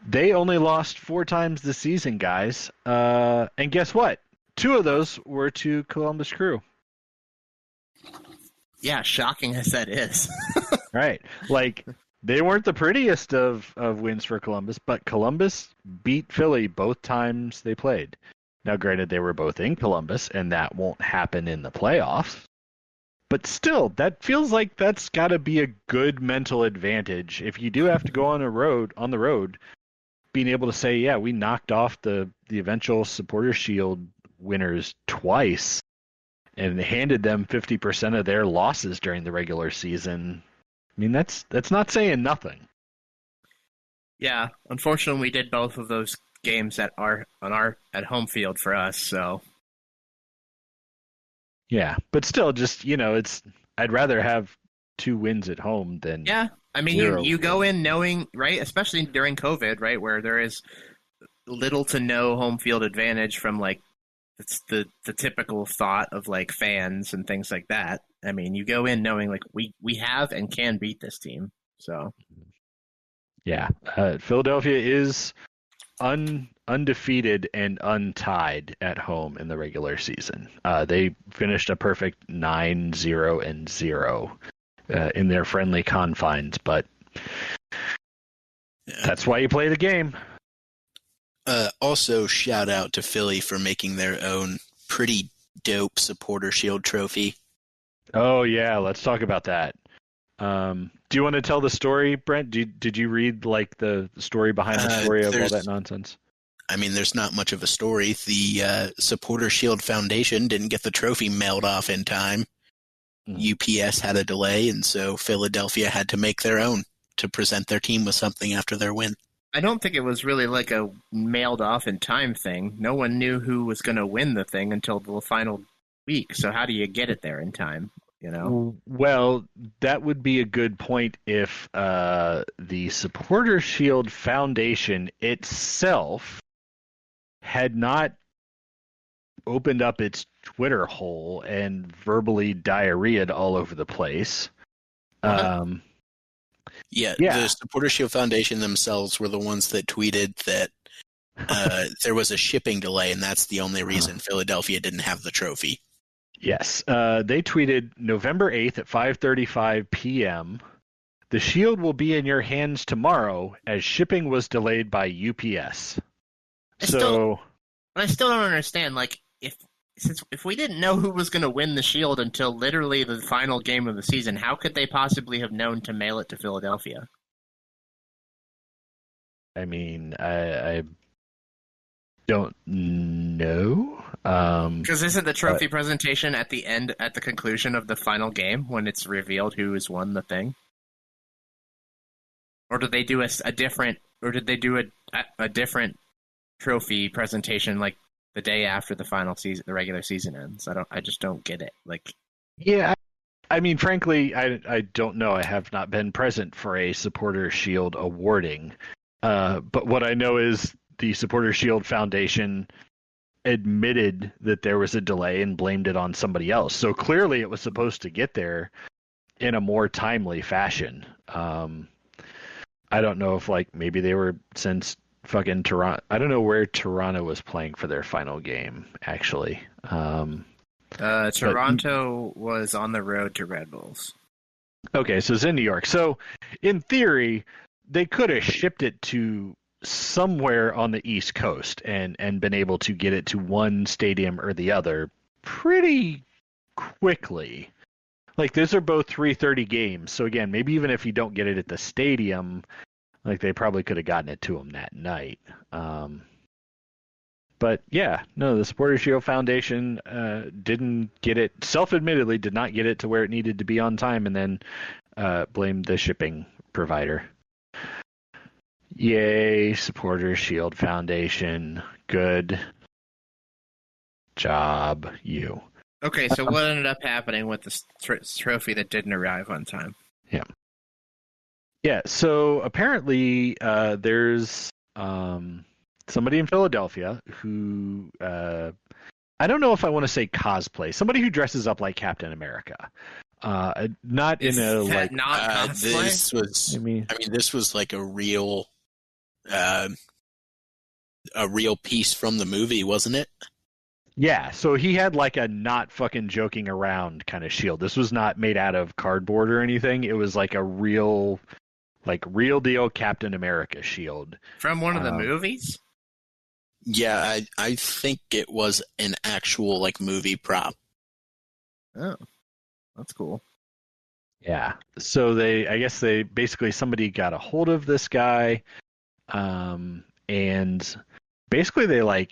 H: They only lost 4 times this season, guys. And guess what? 2 of those were to Columbus Crew.
D: Yeah, shocking as that is.
H: Right. They weren't the prettiest of wins for Columbus, but Columbus beat Philly both times they played. Now, granted, they were both in Columbus, and that won't happen in the playoffs. But still, that feels like that's got to be a good mental advantage. If you do have to go on the road, being able to say, we knocked off the eventual Supporter Shield winners twice and handed them 50% of their losses during the regular season. I mean, that's not saying nothing.
D: Yeah, unfortunately, we did both of those games at home field for us. So,
H: yeah, but still, just I'd rather have 2 wins at home than
D: I mean, you go in knowing, right, especially during COVID, right, where there is little to no home field advantage from it's the typical thought of fans and things like that. I mean, you go in knowing we have and can beat this team. So,
H: yeah, Philadelphia is undefeated and untied at home in the regular season. They finished a perfect 9-0-0 in their friendly confines, but That's why you play the game.
C: Also, shout out to Philly for making their own pretty dope Supporter Shield trophy.
H: Oh, yeah. Let's talk about that. Do you want to tell the story, Brent? Did you read like the story behind the story of all that nonsense?
C: I mean, there's not much of a story. The Supporter Shield Foundation didn't get the trophy mailed off in time. UPS had a delay, and so Philadelphia had to make their own to present their team with something after their win.
D: I don't think it was really like a mailed off in time thing. No one knew who was going to win the thing until the final week. So how do you get it there in time? You know?
H: Well, that would be a good point if the Supporter Shield Foundation itself had not opened up its Twitter hole and verbally diarrheaed all over the place.
C: Yeah, the Supporter Shield Foundation themselves were the ones that tweeted that there was a shipping delay, and that's the only reason Philadelphia didn't have the trophy.
H: Yes. They tweeted November 8th at 5:35 p.m. The shield will be in your hands tomorrow as shipping was delayed by UPS.
D: I still don't understand. Like, if we didn't know who was going to win the shield until literally the final game of the season, how could they possibly have known to mail it to Philadelphia?
H: I mean, I don't know.
D: Because isn't the trophy presentation at the end, at the conclusion of the final game, when it's revealed who has won the thing? Or did they do a different trophy presentation like the day after the final season, the regular season ends? I just don't get it. Like,
H: yeah, I mean, frankly, I don't know. I have not been present for a Supporter Shield awarding, but what I know is the Supporter Shield Foundation admitted that there was a delay and blamed it on somebody else. So clearly, it was supposed to get there in a more timely fashion. I don't know if maybe they were since. Fucking Toronto. I don't know where Toronto was playing for their final game, actually.
D: Toronto was on the road to Red Bulls.
H: Okay, so it's in New York. So, in theory, they could have shipped it to somewhere on the East Coast and been able to get it to one stadium or the other pretty quickly. Like, those are both 3:30 games. So, again, maybe even if you don't get it at the stadium, they probably could have gotten it to him that night. But yeah, no, the Supporter Shield Foundation didn't get it, self-admittedly did not get it to where it needed to be on time, and then blamed the shipping provider. Yay, Supporter Shield Foundation. Good job, you.
D: Okay, so what ended up happening with the trophy that didn't arrive on time?
H: Yeah. Yeah, so apparently there's somebody in Philadelphia who, I don't know if I want to say cosplay, somebody who dresses up like Captain America. Not
D: Is
H: in a
D: that not cosplay?
C: This was like a real piece from the movie, wasn't it?
H: Yeah, so he had like a not fucking joking around kind of shield. This was not made out of cardboard or anything. It was like a real deal Captain America shield.
D: From one of the movies?
C: Yeah, I think it was an actual movie prop.
D: Oh, that's cool.
H: Yeah. So I guess somebody got a hold of this guy, and basically they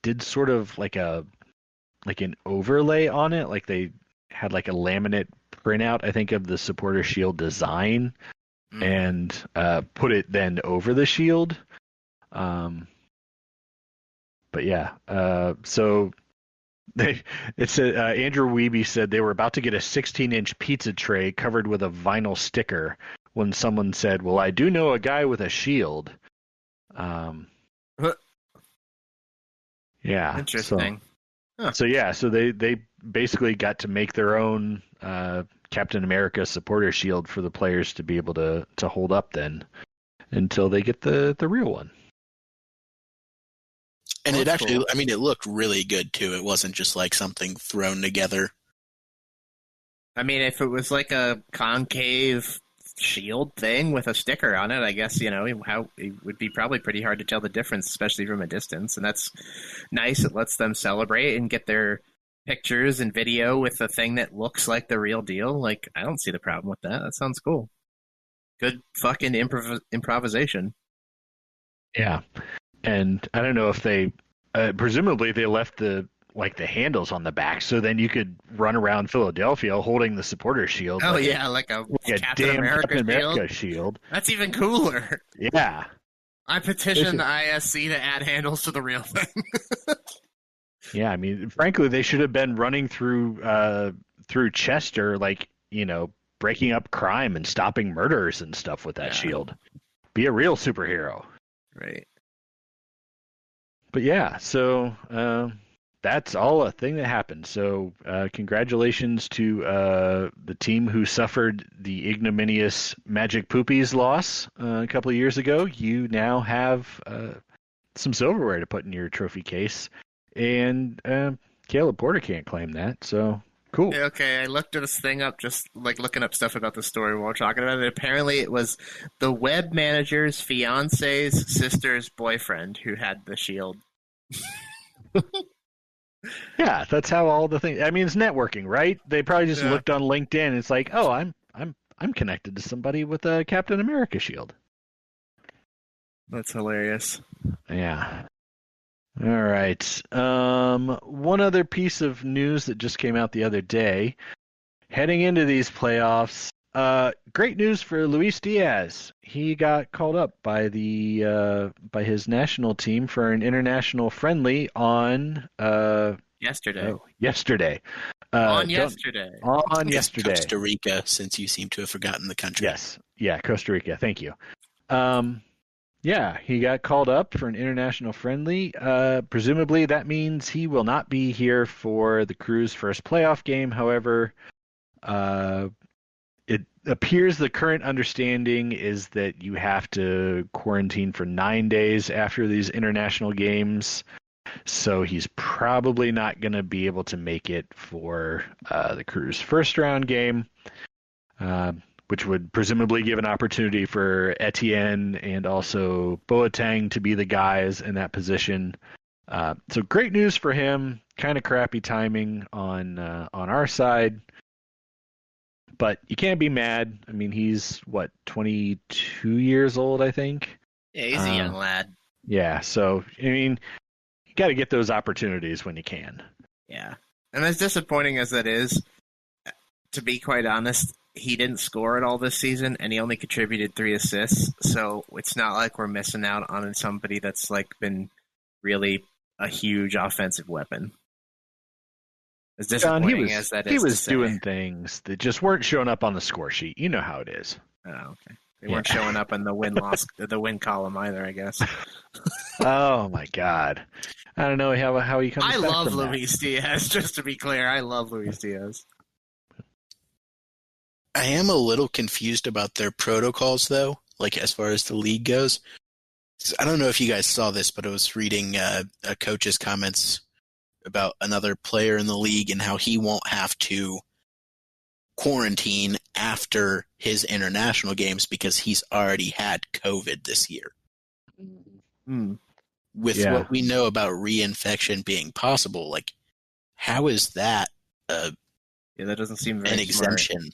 H: did sort of an overlay on it. Like they had a laminate printout, I think, of the Supporter Shield design, and put it then over the shield. But yeah, so Andrew Wiebe said they were about to get a 16-inch pizza tray covered with a vinyl sticker when someone said, "Well, I do know a guy with a shield." Yeah.
D: Interesting.
H: So they basically got to make their own Captain America Supporter Shield for the players to be able to hold up then until they get the real one.
C: And it actually, cool. It looked really good too. It wasn't just something thrown together.
D: If it was like a concave shield thing with a sticker on it. I guess, how it would be probably pretty hard to tell the difference, especially from a distance. And that's nice. It lets them celebrate and get their pictures and video with a thing that looks like the real deal. Like, I don't see the problem with that. That sounds cool. Good fucking improvisation.
H: Yeah. And I don't know if they, presumably they left the handles on the back, so then you could run around Philadelphia holding the supporter shield.
D: Oh, like a Captain
H: damn
D: America
H: Captain America shield.
D: That's even cooler.
H: Yeah.
D: I petitioned the ISC to add handles to the real thing.
H: Yeah, I mean, frankly, they should have been running through Chester, breaking up crime and stopping murders and stuff with that shield. Be a real superhero.
D: Right.
H: But yeah, so that's all a thing that happened. So congratulations to the team who suffered the ignominious Magic Poopies loss a couple of years ago. You now have some silverware to put in your trophy case. And Caleb Porter can't claim that, so cool.
D: Okay, I looked this thing up, just looking up stuff about the story while we're talking about it. Apparently it was the web manager's fiance's sister's boyfriend who had the shield.
H: Yeah, that's how all the things. I mean, it's networking, right? They probably just looked on LinkedIn. And it's like, oh, I'm connected to somebody with a Captain America shield.
D: That's hilarious.
H: Yeah. All right. One other piece of news that just came out the other day. Heading into these playoffs, great news for Luis Diaz. He got called up by by his national team for an international friendly on
D: yesterday.
H: Yesterday.
D: On yesterday.
C: Costa Rica, since you seem to have forgotten the country.
H: Yes. Yeah, Costa Rica. Thank you. Yeah, he got called up for an international friendly. Presumably that means he will not be here for the Crew's first playoff game. However, it appears the current understanding is that you have to quarantine for 9 days after these international games. So he's probably not going to be able to make it for the Crew's first round game. Which would presumably give an opportunity for Etienne and also Boateng to be the guys in that position. So great news for him. Kind of crappy timing on our side, but you can't be mad. I mean, he's 22 years old, I think.
D: Yeah, he's a young lad.
H: Yeah, so I mean, you got to get those opportunities when you can.
D: Yeah, and as disappointing as that is, to be quite honest, he didn't score at all this season, and he only contributed 3 assists. So it's not like we're missing out on somebody that's been really a huge offensive weapon. As disappointing as that is,
H: he was doing things that just weren't showing up on the score sheet. You know how it is.
D: Oh, okay. They weren't showing up in the win column either, I guess.
H: Oh my God, I don't know how he comes.
D: I
H: back
D: love
H: from
D: Luis Diaz. Just to be clear, I love Luis Diaz.
C: I am a little confused about their protocols, though, as far as the league goes. I don't know if you guys saw this, but I was reading a coach's comments about another player in the league and how he won't have to quarantine after his international games because he's already had COVID this year. With what we know about reinfection being possible, how is that
D: that doesn't seem very
C: an exemption?
D: Smart.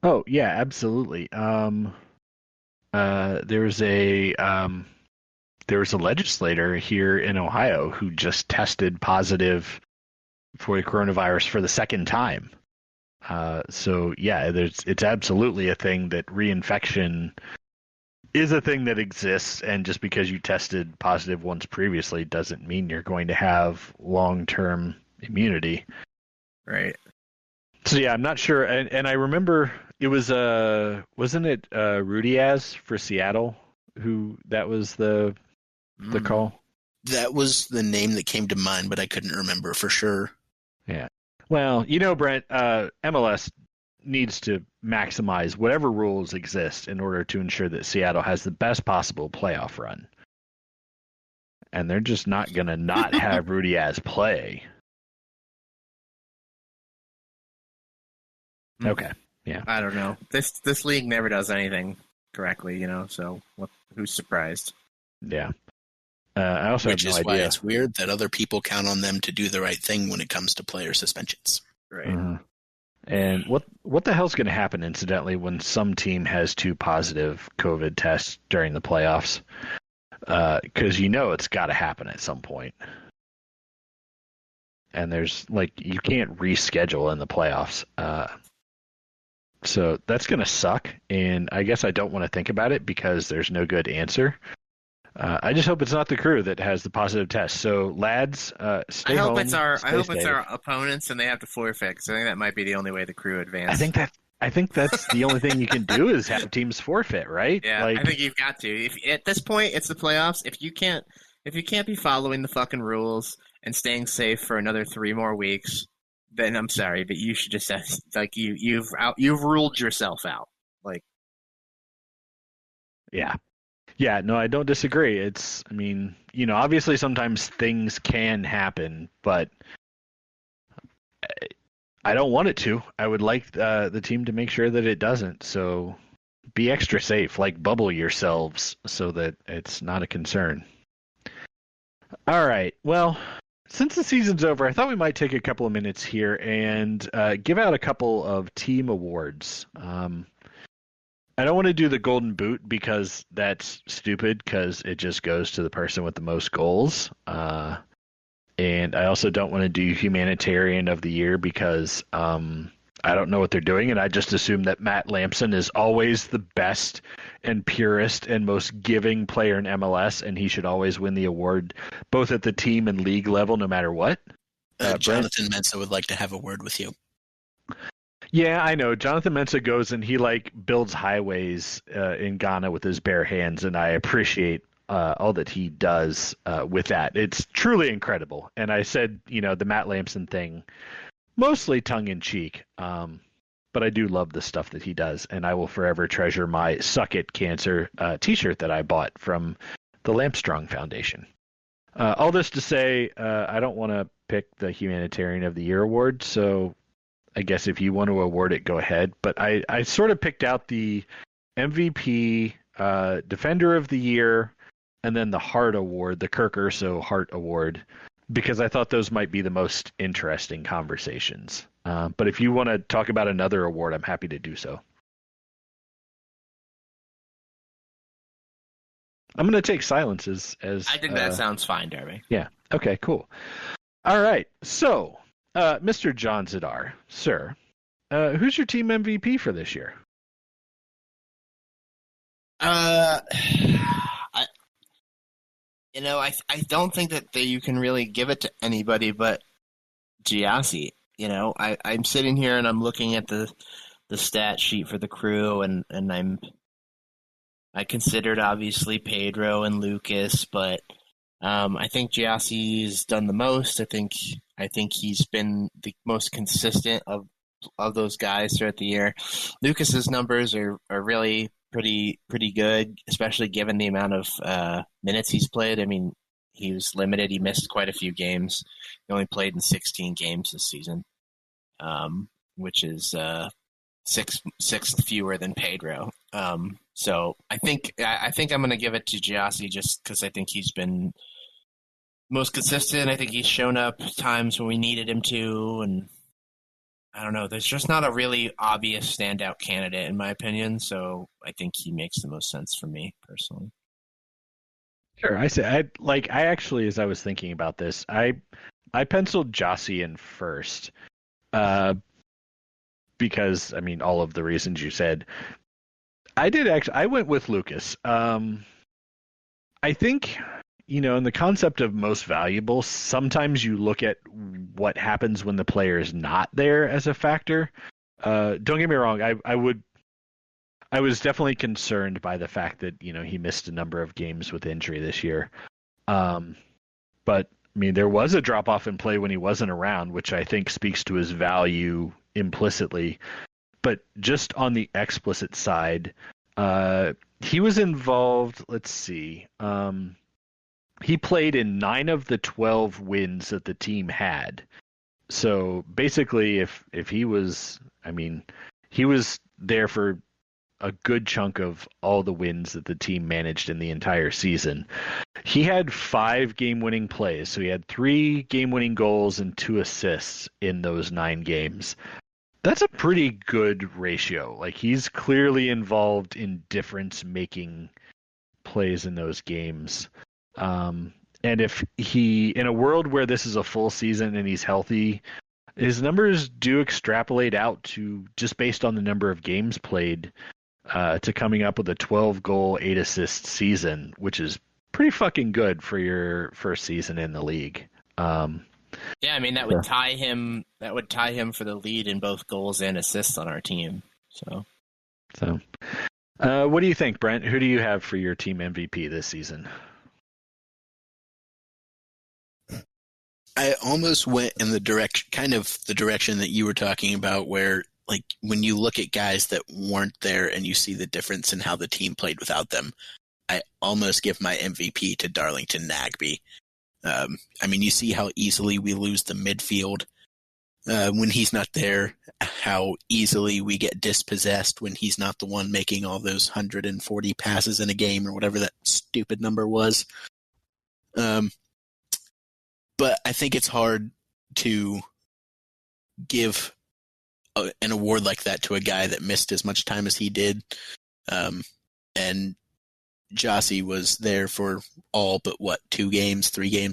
H: Oh yeah, absolutely. There was a legislator here in Ohio who just tested positive for the coronavirus for the second time. So yeah, it's absolutely a thing that reinfection is a thing that exists, and just because you tested positive once previously doesn't mean you're going to have long-term immunity.
D: Right.
H: So yeah, I'm not sure, and I remember it was wasn't it Rudiaz for Seattle who that was the call?
C: That was the name that came to mind, but I couldn't remember for sure.
H: Yeah. Well, Brent, MLS needs to maximize whatever rules exist in order to ensure that Seattle has the best possible playoff run. And they're just not going to not have Rudiaz play. Okay. Yeah.
D: I don't know. This league never does anything correctly, so who's surprised?
H: Yeah. I also
C: Which
H: have no
C: is why
H: idea.
C: it's weird that other people count on them to do the right thing when it comes to player suspensions.
D: Right.
H: Mhm. And what the hell's going to happen, incidentally, when some team has 2 positive COVID tests during the playoffs? Because it's got to happen at some point. And there's you can't reschedule in the playoffs. So that's going to suck. And I guess I don't want to think about it because there's no good answer. I just hope it's not the Crew that has the positive test. So lads, stay home.
D: I hope
H: stay
D: it's
H: safe.
D: our opponents and they have to forfeit. Because I think that might be the only way the Crew advance.
H: I think that's the only thing you can do is have teams forfeit, right?
D: Yeah, I think you've got to. If at this point it's the playoffs, if you can't be following the fucking rules and staying safe for another 3 more weeks, then I'm sorry, but you should just have, you've ruled yourself out.
H: Yeah, no, I don't disagree. Obviously sometimes things can happen, but I don't want it to. I would like the team to make sure that it doesn't. So be extra safe, bubble yourselves so that it's not a concern. All right. Well, since the season's over, I thought we might take a couple of minutes here and give out a couple of team awards. I don't want to do the Golden Boot because that's stupid because it just goes to the person with the most goals. And I also don't want to do Humanitarian of the Year because I don't know what they're doing, and I just assume that Matt Lampson is always the best and purest and most giving player in MLS, and he should always win the award both at the team and league level no matter what.
C: Jonathan Mensah would like to have a word with you.
H: Yeah, I know. Jonathan Mensah goes and he builds highways in Ghana with his bare hands, and I appreciate all that he does with that. It's truly incredible. And I said, the Matt Lampson thing, mostly tongue-in-cheek, but I do love the stuff that he does, and I will forever treasure my Suck It Cancer t-shirt that I bought from the Lampstrong Foundation. All this to say, I don't want to pick the Humanitarian of the Year award, so I guess if you want to award it, go ahead. But I sort of picked out the MVP, Defender of the Year, and then the Heart Award, the Kirk Urso Heart Award, because I thought those might be the most interesting conversations. But if you want to talk about another award, I'm happy to do so. I'm going to take silence as
D: I think that sounds fine, Darby.
H: Yeah. Okay, cool. All right. So, Mr. John Zidar, sir, who's your team MVP for this year?
D: I don't think that you can really give it to anybody but Giassi. I'm sitting here and I'm looking at the stat sheet for the Crew, and I considered obviously Pedro and Lucas, but I think Giassi's done the most. I think he's been the most consistent of those guys throughout the year. Lucas's numbers are really pretty good, especially given the amount of minutes he's played. I mean, he was limited. He missed quite a few games. He only played in 16 games this season, which is six fewer than Pedro. So I think I'm going to give it to Giassi just because I think he's been most consistent. I think he's shown up times when we needed him to, and I don't know. There's just not a really obvious standout candidate in my opinion, so I think he makes the most sense for me personally.
H: Sure. I actually, as I was thinking about this, I penciled Giassi in first, because I mean all of the reasons you said. I went with Lucas. I think, in the concept of most valuable, sometimes you look at what happens when the player is not there as a factor. Don't get me wrong. I was definitely concerned by the fact that, he missed a number of games with injury this year. But I mean, there was a drop off in play when he wasn't around, which I think speaks to his value implicitly. But just on the explicit side, he was involved. Let's see. He played in 9 of the 12 wins that the team had. So basically, if he was, he was there for a good chunk of all the wins that the team managed in the entire season. He had 5 game-winning plays, so he had 3 game-winning goals and 2 assists in those 9 games. That's a pretty good ratio. Like, he's clearly involved in difference-making plays in those games. And if he, in a world where this is a full season and he's healthy, his numbers do extrapolate out to, just based on the number of games played, to coming up with a 12-goal, 8-assist season, which is pretty fucking good for your first season in the league.
D: Yeah, I mean that would tie him. That would tie him for the lead in both goals and assists on our team. So,
H: what do you think, Brent? Who do you have for your team MVP this season?
C: I almost went in the direction that you were talking about, where like when you look at guys that weren't there and you see the difference in how the team played without them, I almost give my MVP to Darlington Nagbe. I mean, you see how easily we lose the midfield when he's not there, how easily we get dispossessed when he's not the one making all those 140 passes in a game or whatever that stupid number was. But I think it's hard to give an award like that to a guy that missed as much time as he did. And Jossie was there for all but 3 games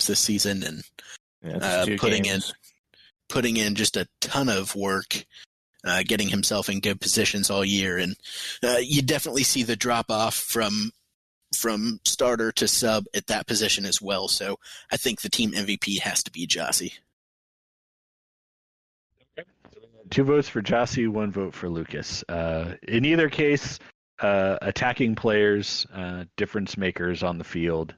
C: this season, and putting in just a ton of work, getting himself in good positions all year. And you definitely see the drop off from starter to sub at that position as well. So I think the team MVP has to be Jossie.
H: 2 votes for Jossie, 1 vote for Lucas. In either case, attacking players, difference makers on the field.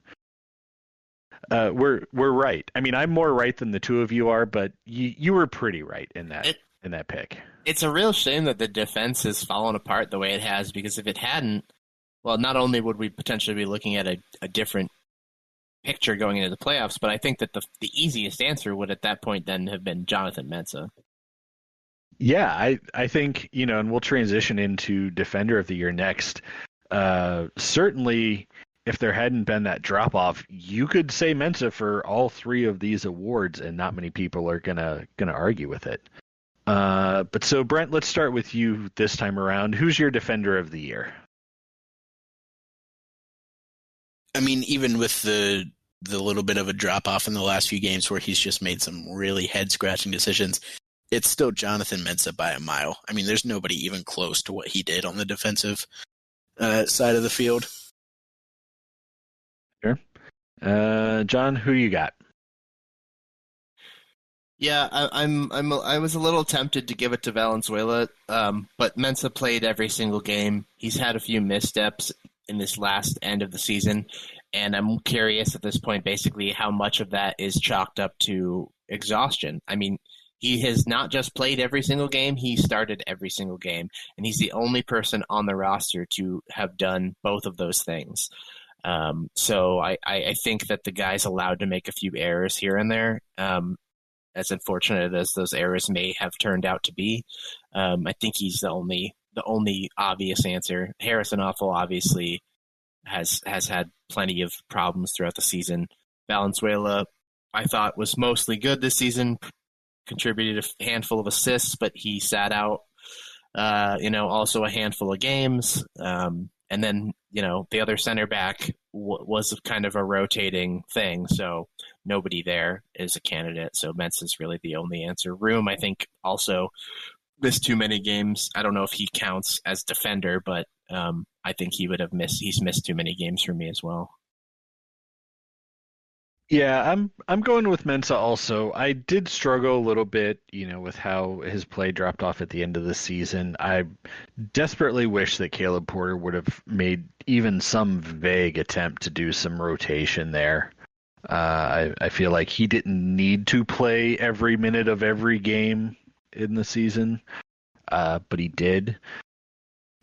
H: We're right. I mean, I'm more right than the 2 of you are, but you were pretty right in that pick.
D: It's a real shame that the defense has fallen apart the way it has, because if it hadn't, well, not only would we potentially be looking at a different picture going into the playoffs, but I think that the easiest answer would at that point then have been Jonathan Mensah.
H: Yeah, I think, and we'll transition into Defender of the Year next. Certainly, if there hadn't been that drop-off, you could say Mensah for all 3 of these awards, and not many people are gonna argue with it. But so, Brent, let's start with you this time around. Who's your Defender of the Year?
C: I mean, even with the little bit of a drop-off in the last few games where he's just made some really head-scratching decisions, it's still Jonathan Mensah by a mile. I mean, there's nobody even close to what he did on the defensive side of the field.
H: Sure. John, who you got?
D: Yeah, I was a little tempted to give it to Valenzuela, but Mensah played every single game. He's had a few missteps in this last end of the season, and I'm curious at this point basically how much of that is chalked up to exhaustion. I mean, he has not just played every single game, he started every single game, and he's the only person on the roster to have done both of those things. So I think that the guy's allowed to make a few errors here and there, as unfortunate as those errors may have turned out to be. I think he's the only obvious answer. Harrison Offal obviously has had plenty of problems throughout the season. Valenzuela, I thought, was mostly good this season, contributed a handful of assists, but he sat out, also a handful of games. And then, the other center back was kind of a rotating thing, so nobody there is a candidate. So Mensah is really the only answer. Room, I think, also missed too many games. I don't know if he counts as defender, but I think he's missed too many games for me as well.
H: Yeah, I'm going with Mensah also. I did struggle a little bit, with how his play dropped off at the end of the season. I desperately wish that Caleb Porter would have made even some vague attempt to do some rotation there. I feel like he didn't need to play every minute of every game in the season, but he did.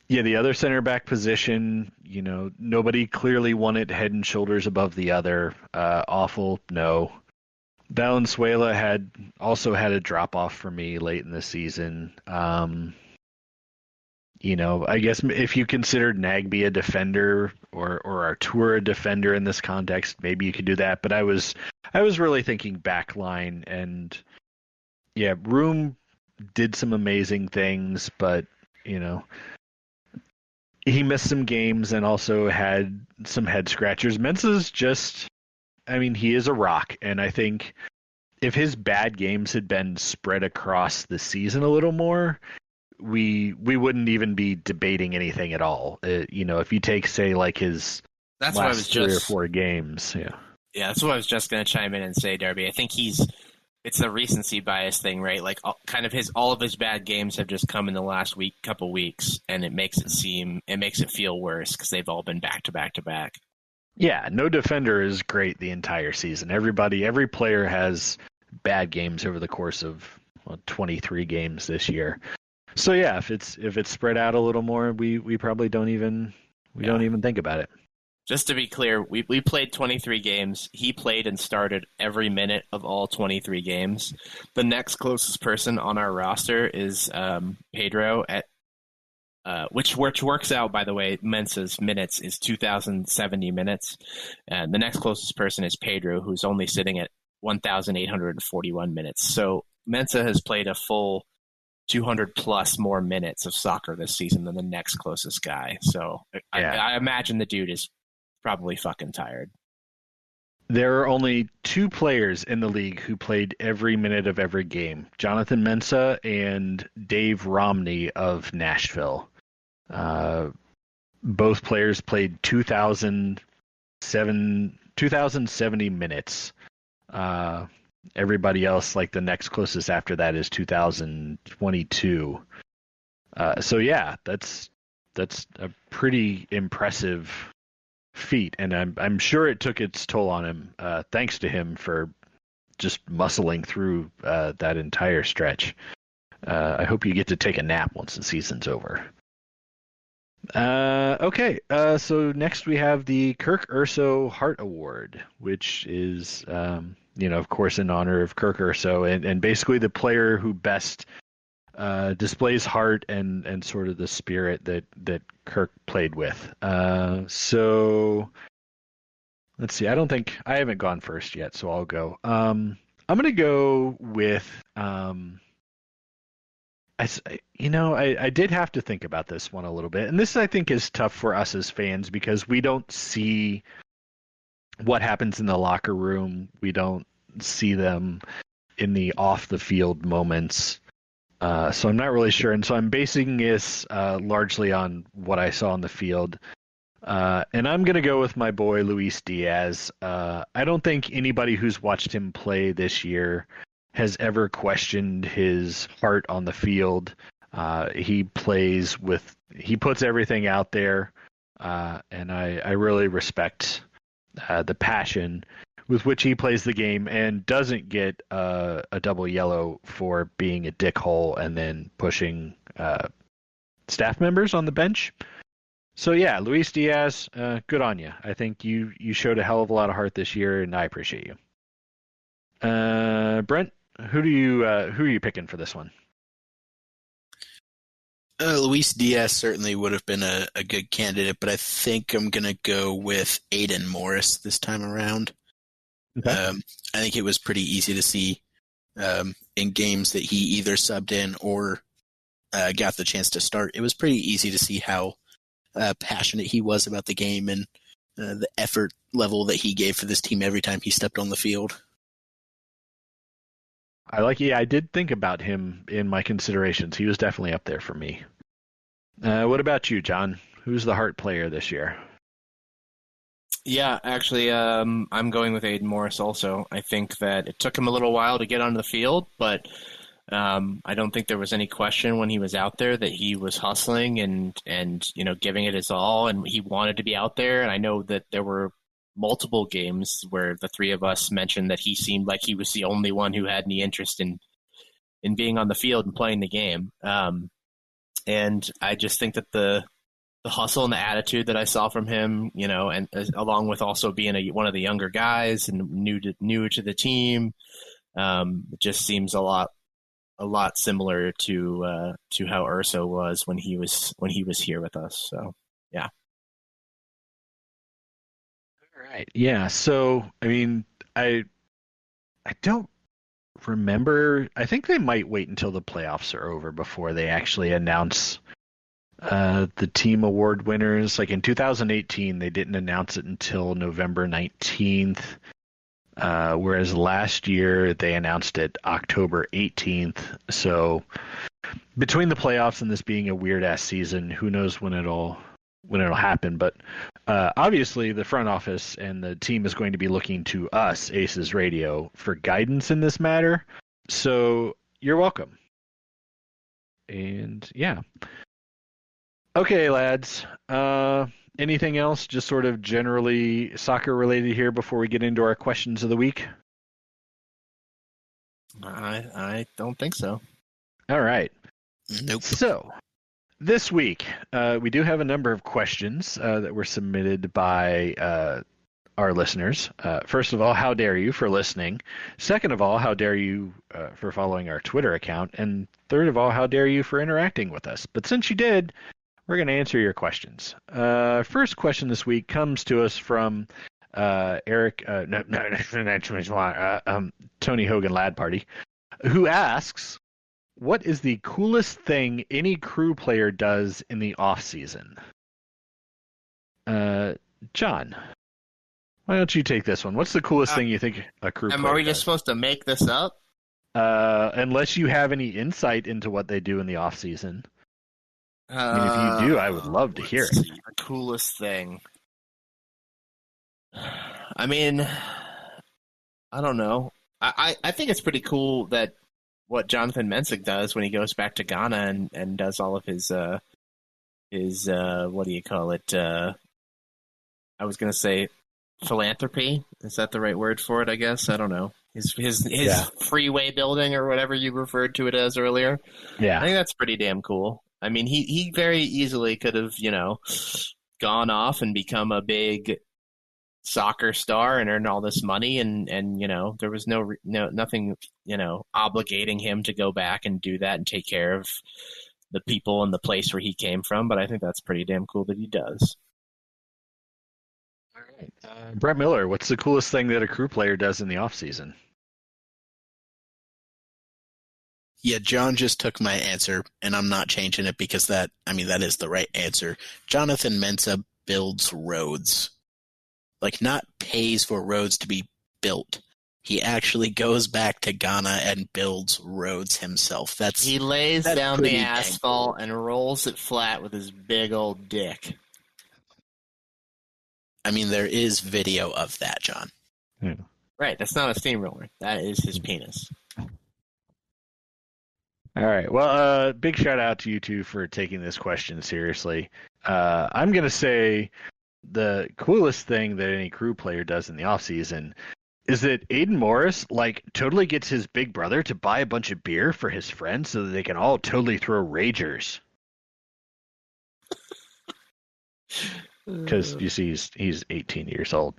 H: Yeah, the other center back position, nobody clearly won it head and shoulders above the other. Awful, no. Valenzuela also had a drop off for me late in the season. I guess if you considered Nagby a defender or Artur a defender in this context, maybe you could do that. But I was really thinking back line, and yeah, Room did some amazing things, but he missed some games and also had some head scratchers. Mensah's just, he is a rock, and I think if his bad games had been spread across the season a little more, we wouldn't even be debating anything at all. If you take, say, like his last 3 or 4 games, yeah,
D: that's what I was just going to chime in and say, Darby. I think it's a recency bias thing, right? Like all of his bad games have just come in the last couple weeks, and it makes it feel worse because they've all been back to back to back.
H: Yeah, no defender is great the entire season. Every player has bad games over the course of 23 games this year. So yeah, if it's spread out a little more, we probably don't even think about it.
D: Just to be clear, we played 23 games. He played and started every minute of all 23 games. The next closest person on our roster is Pedro at which works out, by the way. Mensah's minutes is 2,070 minutes, and the next closest person is Pedro, who's only sitting at 1,841 minutes. So Mensah has played a full 200 plus more minutes of soccer this season than the next closest guy. So I imagine the dude is probably fucking tired.
H: There are only 2 players in the league who played every minute of every game: Jonathan Mensah and Dave Romney of Nashville. Both players played 2,070 minutes. Everybody else, like the next closest after that, is 2022. So yeah, that's a pretty impressive feat, and I'm sure it took its toll on him. Thanks to him for just muscling through that entire stretch. I hope you get to take a nap once the season's over. Okay, so next we have the Kirk Urso Heart Award, which is of course, in honor of Kirk Urso, and basically the player who best displays heart and sort of the spirit that Kirk played with. So let's see. I haven't gone first yet, so I'll go. I'm going to go with. I did have to think about this one a little bit, and this I think is tough for us as fans because we don't see what happens in the locker room. We don't see them in the off the field moments. So I'm not really sure. And so I'm basing this largely on what I saw on the field. And I'm going to go with my boy, Luis Diaz. I don't think anybody who's watched him play this year has ever questioned his heart on the field. He puts everything out there. And I really respect the passion with which he plays the game and doesn't get a double yellow for being a dickhole and then pushing staff members on the bench. So yeah, Luis Diaz, good on you. I think you showed a hell of a lot of heart this year, and I appreciate you. Brent, who are you picking for this one?
C: Luis Diaz certainly would have been a good candidate, but I think I'm going to go with Aiden Morris this time around. Okay. I think it was pretty easy to see in games that he either subbed in or got the chance to start. It was pretty easy to see how passionate he was about the game and the effort level that he gave for this team every time he stepped on the field.
H: I did think about him in my considerations. He was definitely up there for me. What about you, John? Who's the heart player this year?
D: Yeah, actually, I'm going with Aiden Morris also. I think that it took him a little while to get onto the field, but I don't think there was any question when he was out there that he was hustling and giving it his all, and he wanted to be out there. And I know that there were multiple games where the three of us mentioned that he seemed like he was the only one who had any interest in being on the field and playing the game. And I just think that the hustle and the attitude that I saw from him, and along with also being one of the younger guys and new to the team, it just seems a lot lot similar to how Urso was when he was here with us. So yeah.
H: All right. Yeah. So I mean, I don't remember. I think they might wait until the playoffs are over before they actually announce the team award winners. Like in 2018, they didn't announce it until November 19th. Whereas last year they announced it October 18th. So between the playoffs and this being a weird ass season, who knows when it'll happen? But obviously, the front office and the team is going to be looking to us, ACES Radio, for guidance in this matter. So you're welcome. And yeah. Okay, lads. Anything else, just sort of generally soccer related here before we get into our questions of the week?
D: I don't think so.
H: All right.
C: Nope.
H: So this week, we do have a number of questions that were submitted by our listeners. First of all, how dare you for listening? Second of all, how dare you for following our Twitter account? And third of all, how dare you for interacting with us? But since you did, we're going to answer your questions. First question this week comes to us from Eric, Tony Hogan Lad Party, who asks, what is the coolest thing any crew player does in the off season? John, why don't you take this one? What's the coolest thing you think a crew player does?
D: Are we just supposed to make this up?
H: Unless you have any insight into what they do in the off season. I mean, if you do, I would love to hear it.
D: The coolest thing. I mean, I don't know. I think it's pretty cool that what Jonathan Mensah does when he goes back to Ghana and does all of his what do you call it? I was going to say philanthropy. Is that the right word for it? I guess. I don't know. His freeway building or whatever you referred to it as earlier.
H: Yeah,
D: I think that's pretty damn cool. I mean, he very easily could have, gone off and become a big soccer star and earned all this money, and there was nothing obligating him to go back and do that and take care of the people and the place where he came from. But I think that's pretty damn cool that he does.
H: All right, Brett Miller, what's the coolest thing that a crew player does in the off season?
C: Yeah, John just took my answer, and I'm not changing it because that is the right answer. Jonathan Mensah builds roads. Like, not pays for roads to be built. He actually goes back to Ghana and builds roads himself. He lays down the asphalt and rolls it flat with his big old dick. I mean, there is video of that, John.
H: Yeah.
D: Right, that's not a steamroller. That is his penis.
H: All right. Well, big shout out to you two for taking this question seriously. I'm going to say the coolest thing that any crew player does in the offseason is that Aiden Morris, totally gets his big brother to buy a bunch of beer for his friends so that they can all totally throw ragers. Because, you see, he's 18 years old.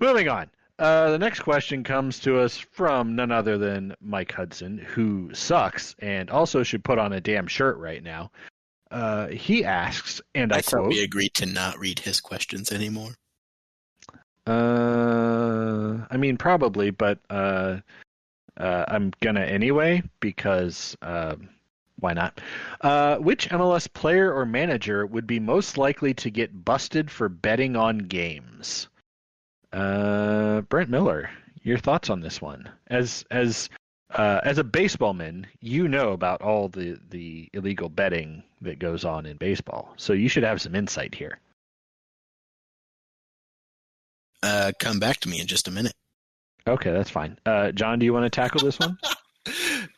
H: Moving on. The next question comes to us from none other than Mike Hudson, who sucks and also should put on a damn shirt right now. He asks, and I quote,
C: we agreed to not read his questions anymore.
H: I mean, probably, but I'm gonna anyway because why not? Which MLS player or manager would be most likely to get busted for betting on games? Brent Miller, your thoughts on this one? As a baseballman, you know about all the illegal betting that goes on in baseball, so you should have some insight here.
C: Come back to me in just a minute.
H: Okay, that's fine. John, do you want to tackle this one?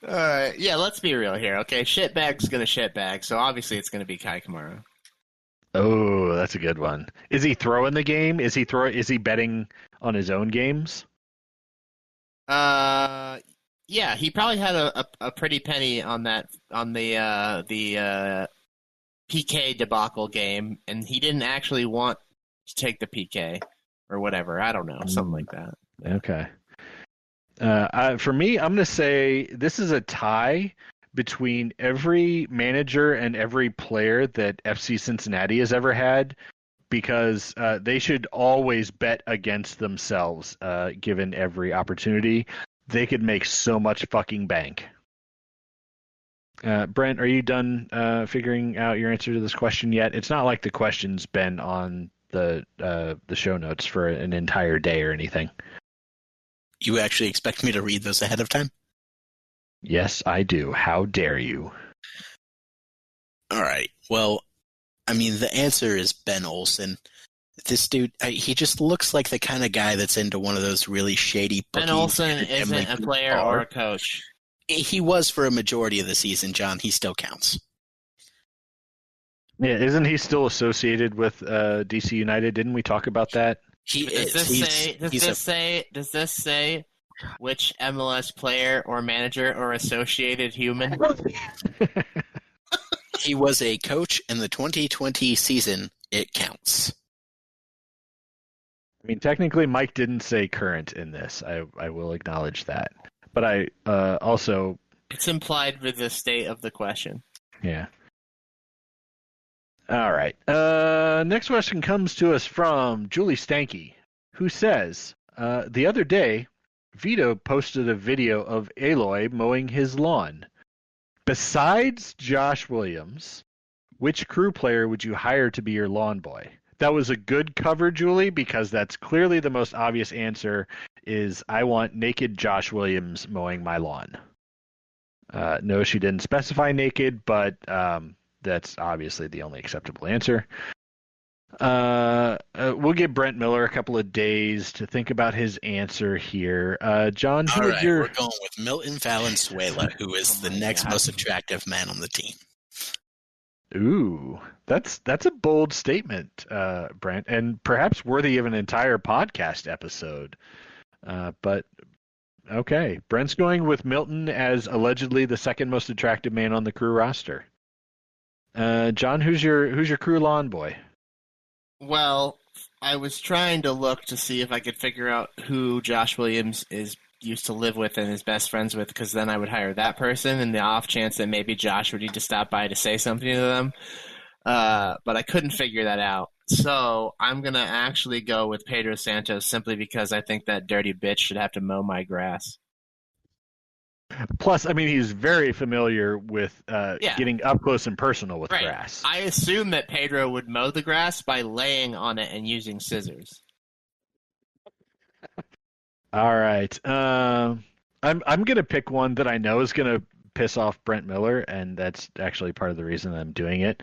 D: Yeah, let's be real here, okay? Shitbag's gonna shitbag, so obviously it's gonna be Kai Kamara.
H: Oh, that's a good one. Is he throwing the game? Is he betting on his own games?
D: Yeah, he probably had a pretty penny on the PK debacle game, and he didn't actually want to take the PK or whatever. I don't know, something like that.
H: Okay. For me, I'm going to say this is a tie between every manager and every player that FC Cincinnati has ever had, because they should always bet against themselves, given every opportunity. They could make so much fucking bank. Brent, are you done figuring out your answer to this question yet? It's not like the question's been on the show notes for an entire day or anything.
C: You actually expect me to read those ahead of time?
H: Yes, I do. How dare you?
C: All right. Well, I mean, the answer is Ben Olsen. This dude, he just looks like the kind of guy that's into one of those really shady...
D: Ben Olsen isn't a player or a coach.
C: He was for a majority of the season, John. He still counts.
H: Yeah, isn't he still associated with DC United? Didn't we talk about that?
D: Does this say which MLS player or manager or associated human?
C: He was a coach in the 2020 season. It counts.
H: I mean, technically, Mike didn't say current in this. I will acknowledge that. But I also...
D: It's implied with the state of the question.
H: Yeah. All right. Next question comes to us from Julie Stanky, who says, the other day, Vito posted a video of Aloy mowing his lawn. Besides Josh Williams, which crew player would you hire to be your lawn boy? That was a good cover, Julie, because that's clearly the most obvious answer is I want naked Josh Williams mowing my lawn. No, she didn't specify naked, but that's obviously the only acceptable answer. We'll give Brent Miller a couple of days to think about his answer here. John,
C: We're going with Milton Valenzuela, who is the next most attractive man on the team.
H: Ooh, that's a bold statement, Brent, and perhaps worthy of an entire podcast episode. But okay, Brent's going with Milton as allegedly the second most attractive man on the crew roster. John, who's your crew lawn boy?
D: Well, I was trying to look to see if I could figure out who Josh Williams used to live with and is best friends with, because then I would hire that person in the off chance that maybe Josh would need to stop by to say something to them. But I couldn't figure that out. So I'm going to actually go with Pedro Santos simply because I think that dirty bitch should have to mow my grass.
H: Plus, I mean, he's very familiar with getting up close and personal with grass.
D: I assume that Pedro would mow the grass by laying on it and using scissors.
H: All right. I'm going to pick one that I know is going to piss off Brent Miller, and that's actually part of the reason I'm doing it.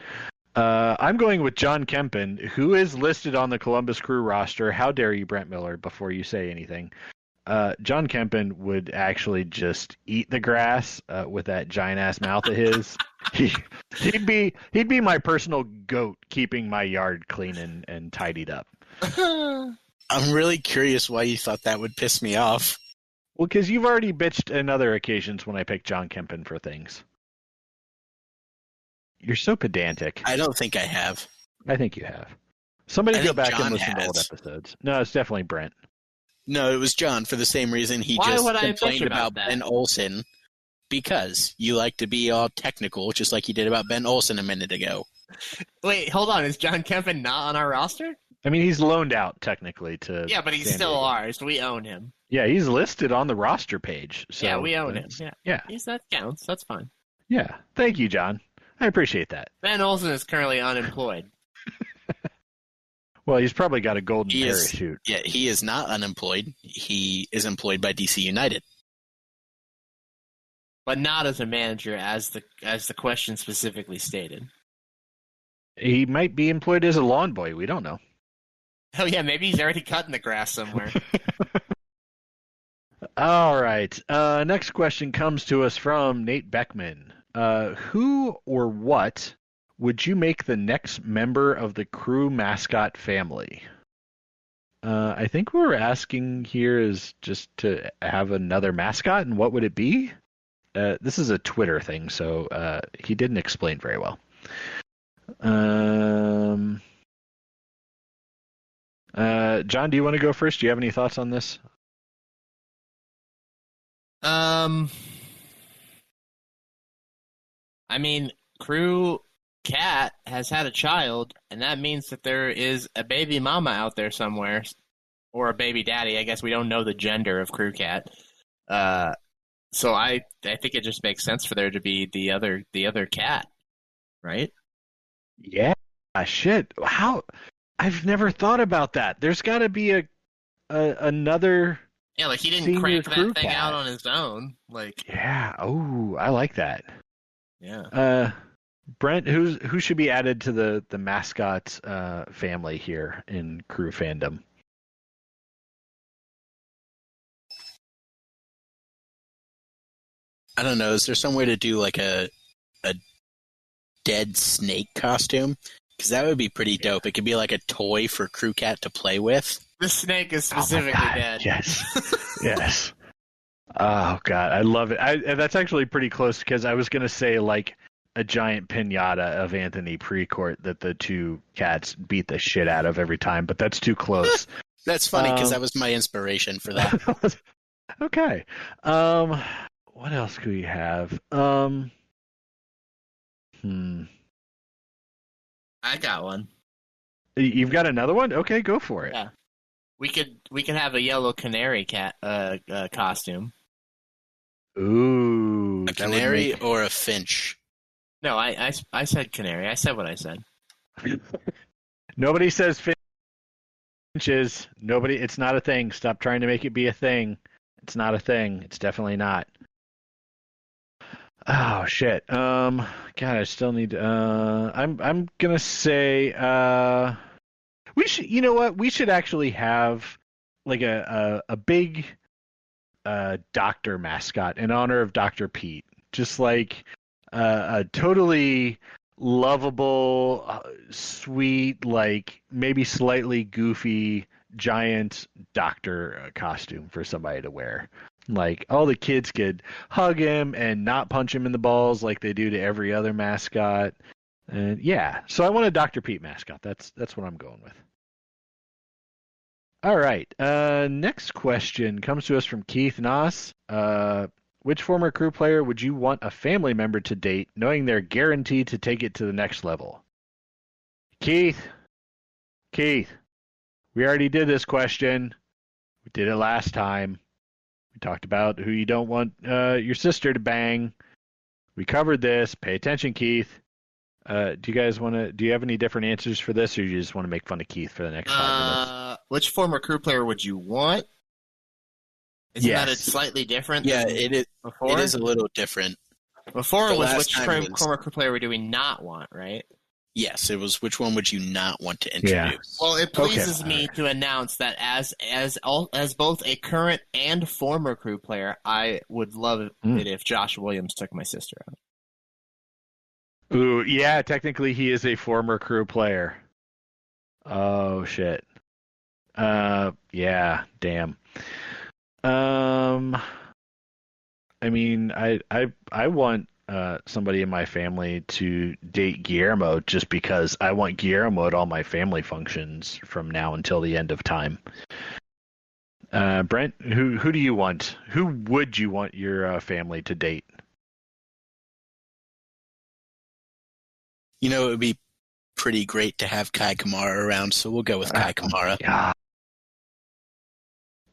H: I'm going with John Kempen, who is listed on the Columbus Crew roster. How dare you, Brent Miller, before you say anything. John Kempen would actually just eat the grass with that giant-ass mouth of his. He'd be my personal goat, keeping my yard clean and tidied up.
C: I'm really curious why you thought that would piss me off.
H: Well, because you've already bitched on other occasions when I picked John Kempen for things. You're so pedantic.
C: I don't think I have.
H: I think you have. Somebody go back and listen to old episodes. No, it's definitely Brent.
C: No, it was John for the same reason he
D: Why
C: just
D: would I
C: complained
D: bitch
C: about
D: that?
C: Ben Olsen. Because you like to be all technical, just like you did about Ben Olsen a minute ago.
D: Wait, hold on. Is John Kempen not on our roster?
H: I mean, he's loaned out technically to.
D: Yeah, but he's
H: San
D: still
H: Diego.
D: ours. We own him.
H: Yeah, he's listed on the roster page. So
D: yeah, we own him. Yeah.
H: Yeah.
D: That counts. That's fine.
H: Yeah. Thank you, John. I appreciate that.
D: Ben Olsen is currently unemployed.
H: Well, he's probably got a golden parachute.
C: Yeah, he is not unemployed. He is employed by DC United.
D: But not as a manager, as the question specifically stated.
H: He might be employed as a lawn boy. We don't know.
D: Oh, yeah, maybe he's already cutting the grass somewhere.
H: All right. Next question comes to us from Nate Beckman. Who or what would you make the next member of the crew mascot family? I think what we're asking here is just to have another mascot, and what would it be? This is a Twitter thing, so he didn't explain very well. John, do you want to go first? Do you have any thoughts on this?
D: I mean, Crew Cat has had a child, and that means that there is a baby mama out there somewhere, or a baby daddy. I guess we don't know the gender of Crew Cat. So I think it just makes sense for there to be the other cat, right?
H: Yeah, shit. How? I've never thought about that. There's got to be another.
D: Yeah, like he didn't
H: senior
D: crank
H: crew
D: that thing
H: cat
D: out on his own. Like,
H: yeah. Oh, I like that.
D: yeah.
H: Brent, who should be added to the mascot family here in Crew fandom?
C: I don't know. Is there some way to do like a dead snake costume? Because that would be pretty dope. It could be like a toy for Crew Cat to play with.
D: The snake is specifically dead.
H: Yes. Yes. Oh, God. I love it. That's actually pretty close because I was going to say like a giant pinata of Anthony Precourt that the two cats beat the shit out of every time, but that's too close.
C: That's funny because that was my inspiration for that.
H: Okay. What else could we have?
D: I got one.
H: You've got another one? Okay, go for it.
D: Yeah. We could have a yellow canary cat costume.
H: Ooh.
C: A canary or a finch?
D: No, I said canary. I said what I said.
H: Nobody says finches. Nobody. It's not a thing. Stop trying to make it be a thing. It's not a thing. It's definitely not. Oh shit. God, I still need. I'm gonna say. We should. You know what? We should actually have like a big doctor mascot in honor of Dr. Pete. Just like a totally lovable, sweet, like maybe slightly goofy giant doctor costume for somebody to wear. Like all the kids could hug him and not punch him in the balls like they do to every other mascot. And yeah, so I want a Dr. Pete mascot. That's what I'm going with. All right. Next question comes to us from Keith Noss. Which former crew player would you want a family member to date, knowing they're guaranteed to take it to the next level? Keith, we already did this question. We did it last time. We talked about who you don't want your sister to bang. We covered this. Pay attention, Keith. Do you have any different answers for this, or you just want to make fun of Keith for the next 5 minutes?
D: Which former crew player would you want? Isn't that slightly different?
C: Yeah, it is.
D: Before?
C: It is a little different.
D: Before it was which former crew player do we not want, right?
C: Yes, it was which one would you not want to introduce?
D: Yeah. Well, it pleases me to announce that as both a current and former crew player, I would love it if Josh Williams took my sister out.
H: Ooh, yeah, technically he is a former crew player. Oh shit. Yeah, damn. I mean, I want somebody in my family to date Guillermo just because I want Guillermo at all my family functions from now until the end of time. Brent, who do you want? Who would you want your family to date?
C: You know, it would be pretty great to have Kai Kamara around, so we'll go with Kai Kamara.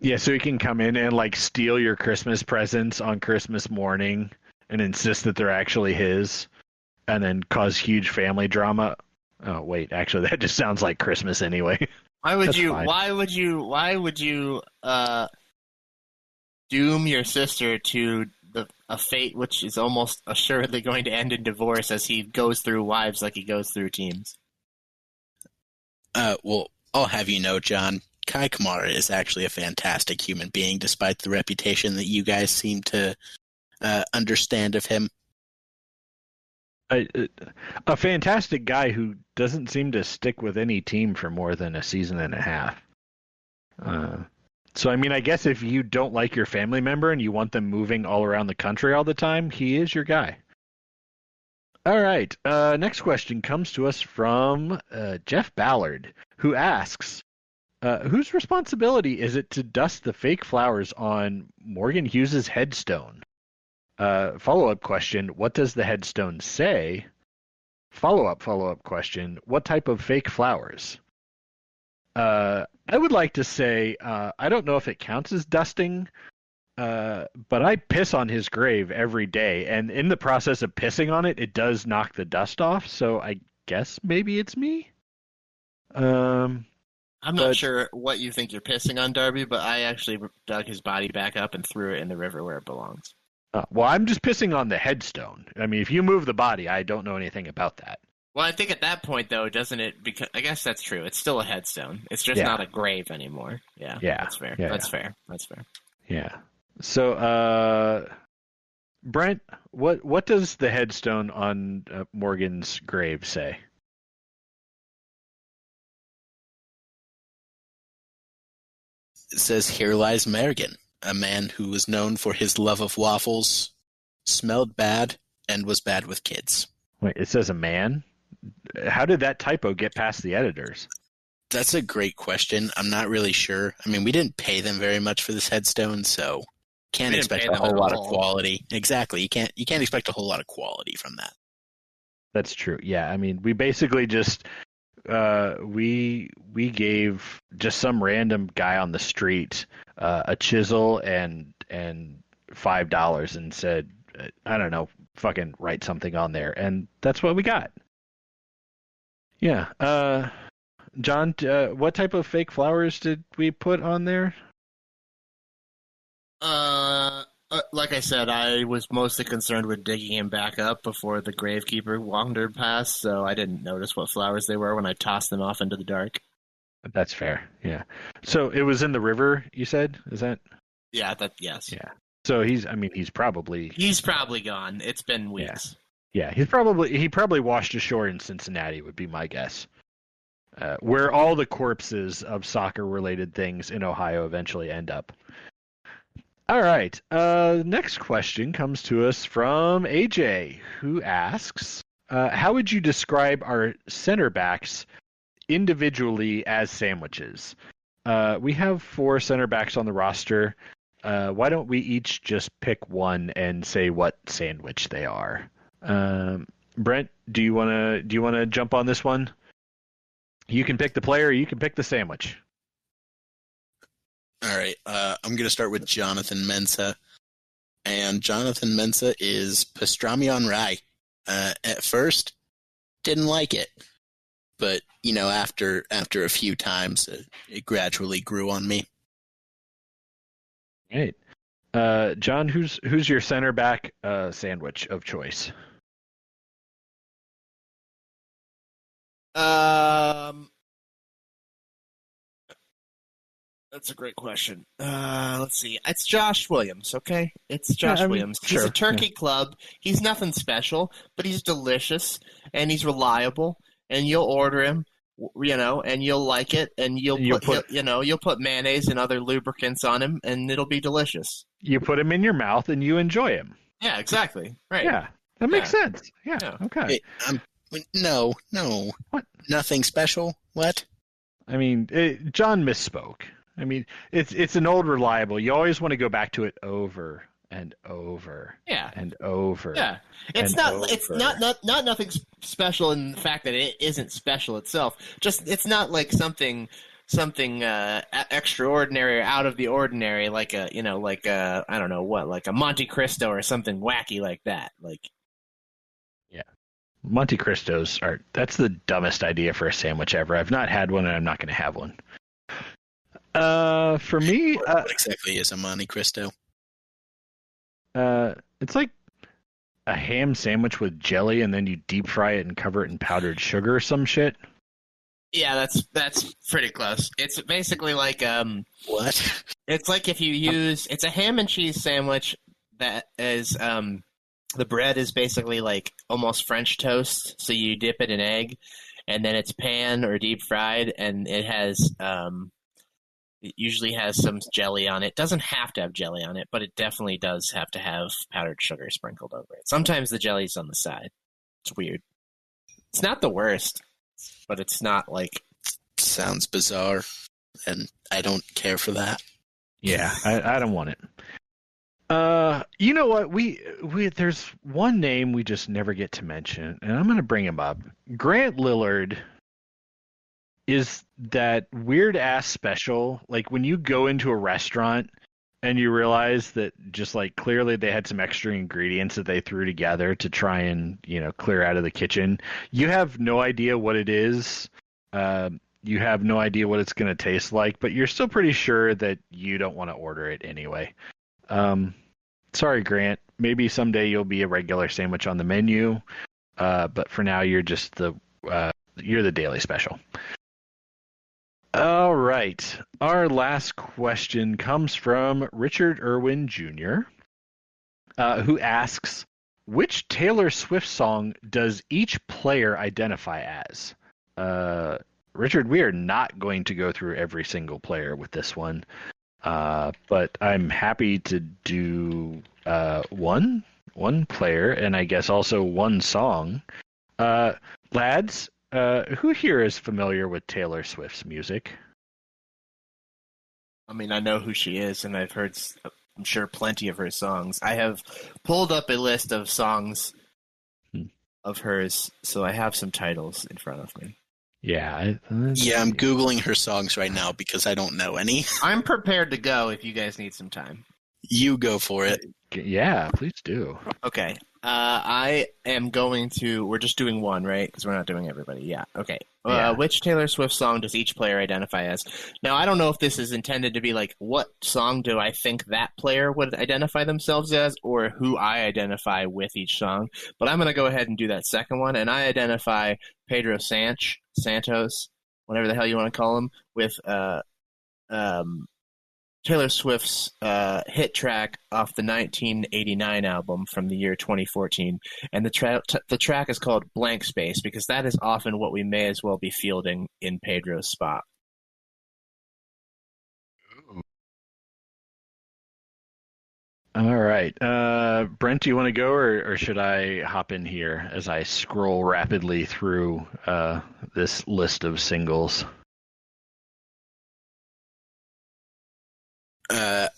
H: Yeah, so he can come in and like steal your Christmas presents on Christmas morning and insist that they're actually his, and then cause huge family drama. Oh wait, actually that just sounds like Christmas anyway.
D: Why would you doom your sister to a fate which is almost assuredly going to end in divorce as he goes through wives like he goes through teams?
C: Well, I'll have you know, John, Kai Kamara is actually a fantastic human being, despite the reputation that you guys seem to understand of him.
H: A fantastic guy who doesn't seem to stick with any team for more than a season and a half. So, I mean, I guess if you don't like your family member and you want them moving all around the country all the time, he is your guy. All right. Next question comes to us from Jeff Ballard, who asks, Whose responsibility is it to dust the fake flowers on Morgan Hughes's headstone? Follow-up question, what does the headstone say? Follow-up question, what type of fake flowers? I would like to say, I don't know if it counts as dusting, but I piss on his grave every day, and in the process of pissing on it, it does knock the dust off, so I guess maybe it's me?
D: I'm not sure what you think you're pissing on, Darby, but I actually dug his body back up and threw it in the river where it belongs.
H: Well, I'm just pissing on the headstone. I mean, if you move the body, I don't know anything about that.
D: Well, I think at that point, though, doesn't it? Because I guess that's true. It's still a headstone. It's just not a grave anymore. Yeah, that's fair. That's fair.
H: Yeah. So, Brent, what does the headstone on Morgan's grave say?
C: It says, "Here lies Morgan, a man who was known for his love of waffles, smelled bad, and was bad with kids."
H: Wait, it says a man? How did that typo get past the editors?
C: That's a great question. I'm not really sure. I mean, we didn't pay them very much for this headstone, so can't expect a whole lot of quality. Exactly. You can't expect a whole lot of quality from that.
H: That's true. Yeah, I mean, we basically just we gave just some random guy on the street a chisel and $5 and said, I don't know, fucking write something on there, and that's what we got. Yeah. John, what type of fake flowers did we put on there?
D: Like I said, I was mostly concerned with digging him back up before the gravekeeper wandered past, so I didn't notice what flowers they were when I tossed them off into the dark.
H: That's fair. Yeah. So it was in the river, you said? Is that?
D: Yeah. Yes.
H: Yeah. So he's probably
D: gone. It's been weeks.
H: Yeah. He probably washed ashore in Cincinnati would be my guess. Where all the corpses of soccer-related things in Ohio eventually end up. All right. Next question comes to us from AJ, who asks, how would you describe our center backs individually as sandwiches? We have 4 center backs on the roster. Why don't we each just pick one and say what sandwich they are? Brent, do you want to jump on this one? You can pick the player, or you can pick the sandwich.
C: All right, I'm going to start with Jonathan Mensah. And Jonathan Mensah is pastrami on rye. At first, didn't like it. But, after a few times, it gradually grew on me.
H: Right. John, who's your center back sandwich of choice?
D: That's a great question. Let's see. It's Josh Williams, okay? It's Josh Williams. He's a turkey club. He's nothing special, but he's delicious, and he's reliable, and you'll order him, and you'll like it, and you'll put mayonnaise and other lubricants on him, and it'll be delicious.
H: You put him in your mouth, and you enjoy him.
D: Yeah, exactly. Right.
H: Yeah, that makes sense. Yeah. Okay.
C: No. What? Nothing special? What?
H: I mean, John misspoke. I mean, it's an old reliable. You always want to go back to it over and over.
D: Yeah.
H: And over.
D: Yeah. It's not nothing special in the fact that it isn't special itself. Just it's not like something extraordinary or out of the ordinary, like a I don't know what, like a Monte Cristo or something wacky like that. Like.
H: Yeah. Monte Cristos that's the dumbest idea for a sandwich ever. I've not had one, and I'm not going to have one. For me,
C: what exactly is a Monte Cristo?
H: It's like a ham sandwich with jelly, and then you deep fry it and cover it in powdered sugar or some shit.
D: Yeah, that's pretty close. It's basically like
C: what?
D: It's like if you use it's a ham and cheese sandwich that is the bread is basically like almost French toast, so you dip it in egg, and then it's pan or deep fried, and it has it usually has some jelly on it. It doesn't have to have jelly on it, but it definitely does have to have powdered sugar sprinkled over it. Sometimes the jelly's on the side. It's weird. It's not the worst, but it's not like...
C: Sounds bizarre. and I don't care for that.
H: Yeah, I don't want it. You know what? We there's one name we just never get to mention, and I'm going to bring him up. Grant Lillard is that weird ass special. Like when you go into a restaurant and you realize that just like clearly they had some extra ingredients that they threw together to try and, clear out of the kitchen. You have no idea what it is. You have no idea what it's going to taste like, but you're still pretty sure that you don't want to order it anyway. Sorry, Grant. Maybe someday you'll be a regular sandwich on the menu, but for now you're just you're the daily special. All right. Our last question comes from Richard Irwin Jr., who asks, which Taylor Swift song does each player identify as? Richard, we are not going to go through every single player with this one, but I'm happy to do one player and I guess also one song. Lads, who here is familiar with Taylor Swift's music?
D: I mean, I know who she is, and I've heard, I'm sure, plenty of her songs. I have pulled up a list of songs of hers, so I have some titles in front of me.
C: Yeah, I'm Googling her songs right now because I don't know any.
D: I'm prepared to go if you guys need some time.
C: You go for it.
H: Yeah, please do.
D: Okay. I am going to... We're just doing one, right? Because we're not doing everybody. Yeah, okay.
H: Yeah.
D: Which Taylor Swift song does each player identify as? Now, I don't know if this is intended to be like, what song do I think that player would identify themselves as, or who I identify with each song. But I'm going to go ahead and do that second one, and I identify Pedro Santos, whatever the hell you want to call him, with Taylor Swift's hit track off the 1989 album from the year 2014. And the track is called Blank Space, because that is often what we may as well be fielding in Pedro's spot.
H: All right. Brent, do you want to go, or should I hop in here as I scroll rapidly through this list of singles?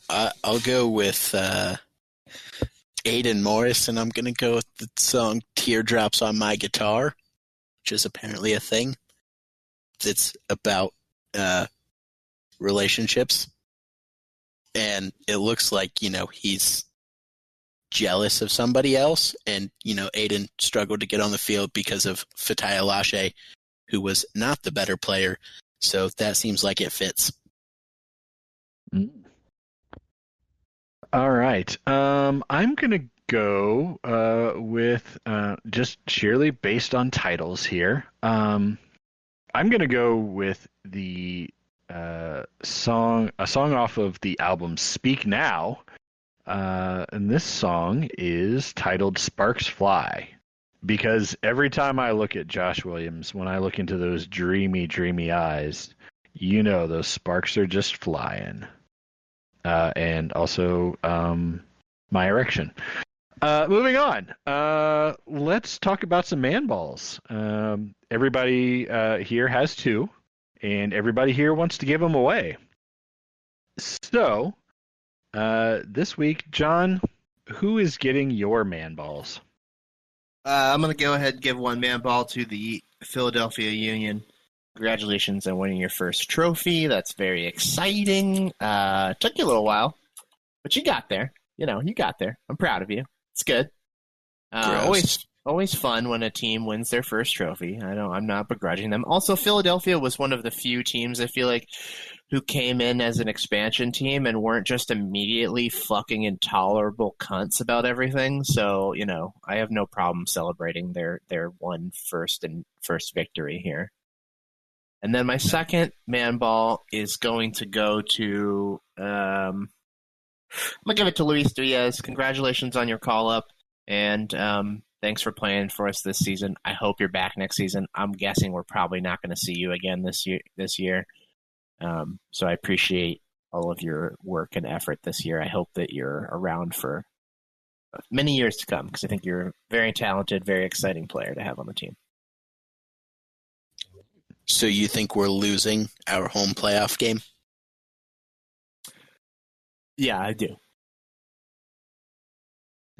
C: I'll go with Aiden Morris, and I'm going to go with the song Teardrops on My Guitar, which is apparently a thing that's about relationships. And it looks like, he's jealous of somebody else. And, Aiden struggled to get on the field because of Fatai Alashe, who was not the better player. So that seems like it fits.
H: All right. I'm going to go with just sheerly based on titles here. I'm going to go with the a song off of the album Speak Now, and this song is titled Sparks Fly, because every time I look at Josh Williams, when I look into those dreamy eyes, those sparks are just flying, and also my erection. Moving on, let's talk about some man balls. Everybody here has two, and everybody here wants to give them away. So, this week, John, who is getting your man balls?
D: I'm going to go ahead and give one man ball to the Philadelphia Union. Congratulations on winning your first trophy. That's very exciting. Took you a little while, but you got there. You got there. I'm proud of you. It's good. Always fun when a team wins their first trophy. I'm not begrudging them. Also, Philadelphia was one of the few teams, I feel like, who came in as an expansion team and weren't just immediately fucking intolerable cunts about everything. So, I have no problem celebrating their first victory here. And then my second man ball is going to go to I'm gonna give it to Luis Diaz. Congratulations on your call up, and thanks for playing for us this season. I hope you're back next season. I'm guessing we're probably not going to see you again this year. So I appreciate all of your work and effort this year. I hope that you're around for many years to come, because I think you're a very talented, very exciting player to have on the team.
C: So you think we're losing our home playoff game?
D: Yeah, I do.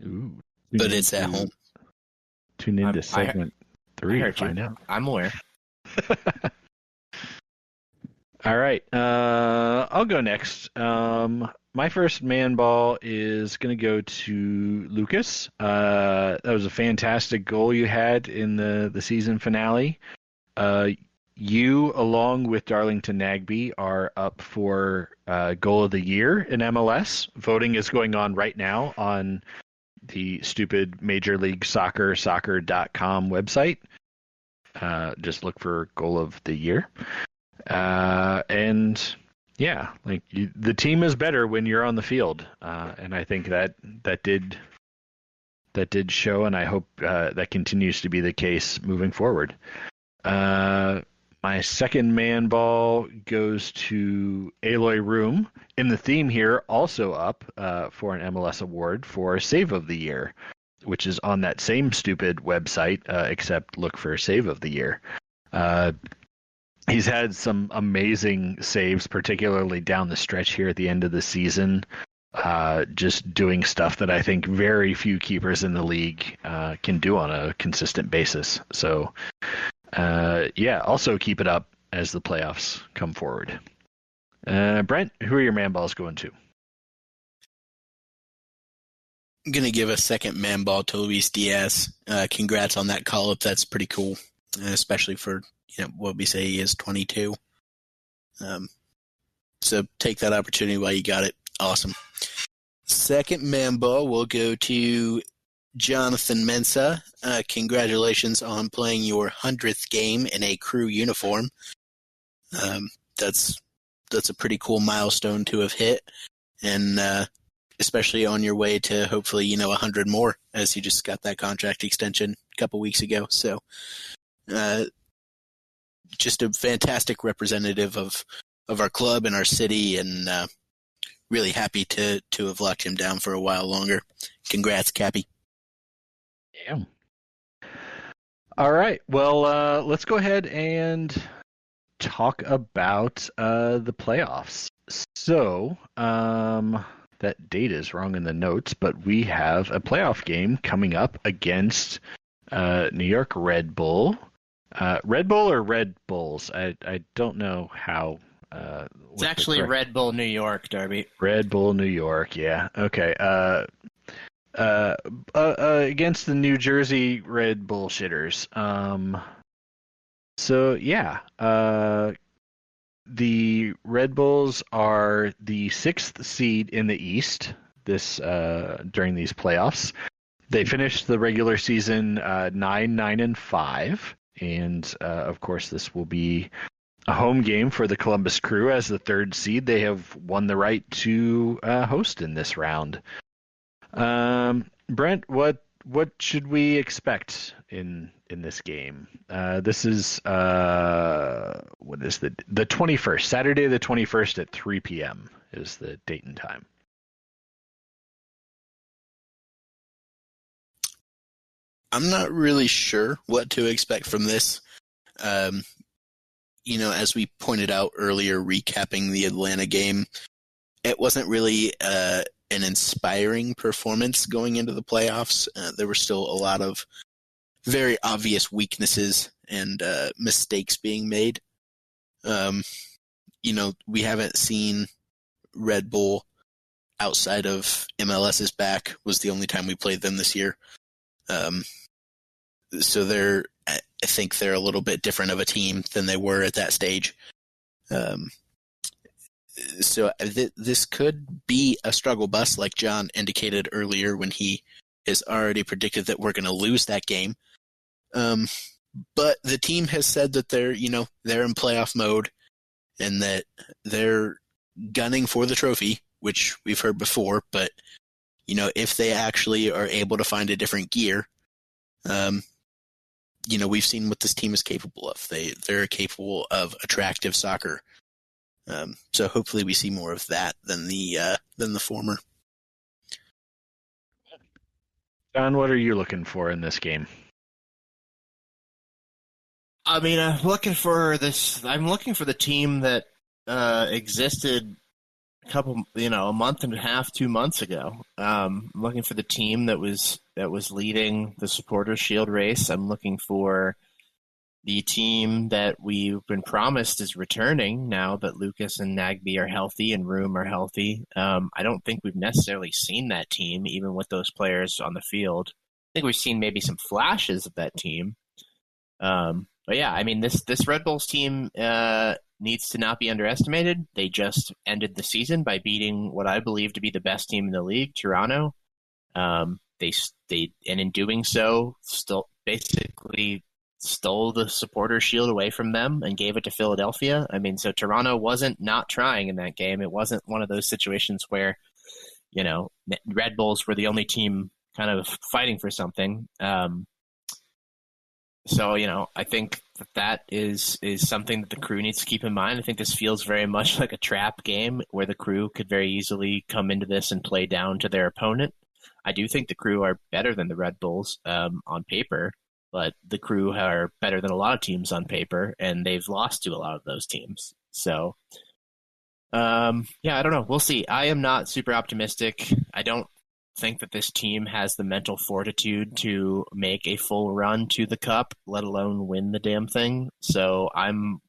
H: Ooh.
C: But it's at home.
H: Tune into segment 3 to find out.
D: I'm aware.
H: All right. I'll go next. My first man ball is going to go to Lucas. That was a fantastic goal you had in the season finale. You, along with Darlington Nagby, are up for Goal of the Year in MLS. Voting is going on right now on the stupid Major League Soccer, soccer.com website. Just look for Goal of the Year. And yeah, like the team is better when you're on the field. And I think that did show, and I hope that continues to be the case moving forward. My second man ball goes to Aloy Room. In the theme here, also up for an MLS award for Save of the Year, which is on that same stupid website, except look for Save of the Year. He's had some amazing saves, particularly down the stretch here at the end of the season, just doing stuff that I think very few keepers in the league can do on a consistent basis. So, also keep it up as the playoffs come forward. Brent, who are your man balls going to?
C: I'm going to give a second man ball to Luis Diaz. Congrats on that call-up. That's pretty cool, especially for what we say he is 22. So take that opportunity while you got it. Awesome. Second man ball will go to Jonathan Mensah. Congratulations on playing your 100th game in a crew uniform. That's a pretty cool milestone to have hit, and especially on your way to hopefully 100 more, as you just got that contract extension a couple weeks ago. So just a fantastic representative of our club and our city, and really happy to have locked him down for a while longer. Congrats, Cappy.
H: Yeah. All right. Well, let's go ahead and talk about the playoffs. So, that date is wrong in the notes, but we have a playoff game coming up against New York Red Bull. Red Bull or Red Bulls? I don't know how.
D: It's actually Red Bull New York, Darby.
H: Red Bull New York, yeah. Okay. Against the New Jersey Red Bullshitters. The Red Bulls are the 6th seed in the East during these playoffs. They finished the regular season 9-5, and of course this will be a home game for the Columbus Crew as the 3rd seed. They have won the right to host in this round. Brent, what should we expect in this game? This is what is the 21st, Saturday the 21st at 3 p.m. is the date and time.
C: I'm not really sure what to expect from this. As we pointed out earlier, recapping the Atlanta game, it wasn't really an inspiring performance going into the playoffs. There were still a lot of very obvious weaknesses and mistakes being made. We haven't seen Red Bull outside of MLS's back. Was the only time we played them this year. So I think they're a little bit different of a team than they were at that stage. So this could be a struggle bus, like John indicated earlier when he has already predicted that we're going to lose that game. But the team has said that they're in playoff mode and that they're gunning for the trophy, which we've heard before. But, if they actually are able to find a different gear, we've seen what this team is capable of. They're capable of attractive soccer. So hopefully we see more of that than the former.
H: John, what are you looking for in this game?
D: I mean, I'm looking for the team that existed a month and a half, 2 months ago. I'm looking for the team that was leading the Supporters Shield race. I'm looking for the team that we've been promised is returning now that Lucas and Nagby are healthy and Room are healthy. I don't think we've necessarily seen that team, even with those players on the field. I think we've seen maybe some flashes of that team. But yeah, I mean, this Red Bulls team needs to not be underestimated. They just ended the season by beating what I believe to be the best team in the league, Toronto. And in doing so, still basically stole the Supporters Shield away from them and gave it to Philadelphia. I mean, so Toronto wasn't not trying in that game. It wasn't one of those situations where, Red Bulls were the only team kind of fighting for something. So, I think that is something that the Crew needs to keep in mind. I think this feels very much like a trap game where the Crew could very easily come into this and play down to their opponent. I do think the Crew are better than the Red Bulls on paper, but the Crew are better than a lot of teams on paper, and they've lost to a lot of those teams. So, I don't know. We'll see. I am not super optimistic. I don't think that this team has the mental fortitude to make a full run to the Cup, let alone win the damn thing. So I'm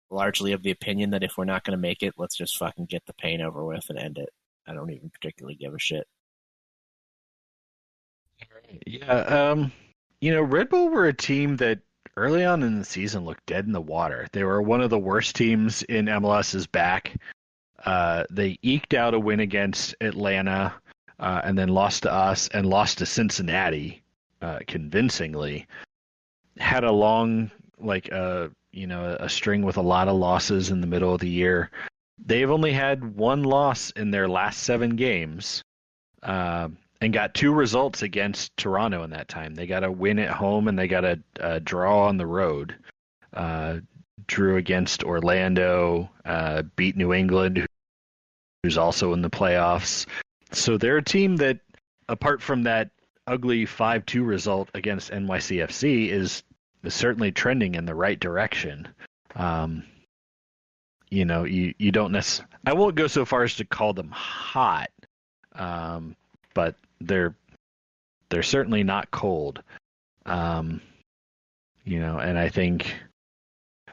D: largely of the opinion that if we're not going to make it, let's just fucking get the pain over with and end it. I don't even particularly give a shit.
H: Yeah, Red Bull were a team that early on in the season looked dead in the water. They were one of the worst teams in MLS's back. They eked out a win against Atlanta, and then lost to us and lost to Cincinnati convincingly. Had a long, a string with a lot of losses in the middle of the year. They've only had one loss in their last 7 games, and got 2 results against Toronto in that time. They got a win at home and they got a draw on the road. Drew against Orlando, beat New England, who's also in the playoffs. So they're a team that, apart from that ugly 5-2 result against NYCFC, is certainly trending in the right direction. You don't necessarily. I won't go so far as to call them hot, but they're certainly not cold. And I think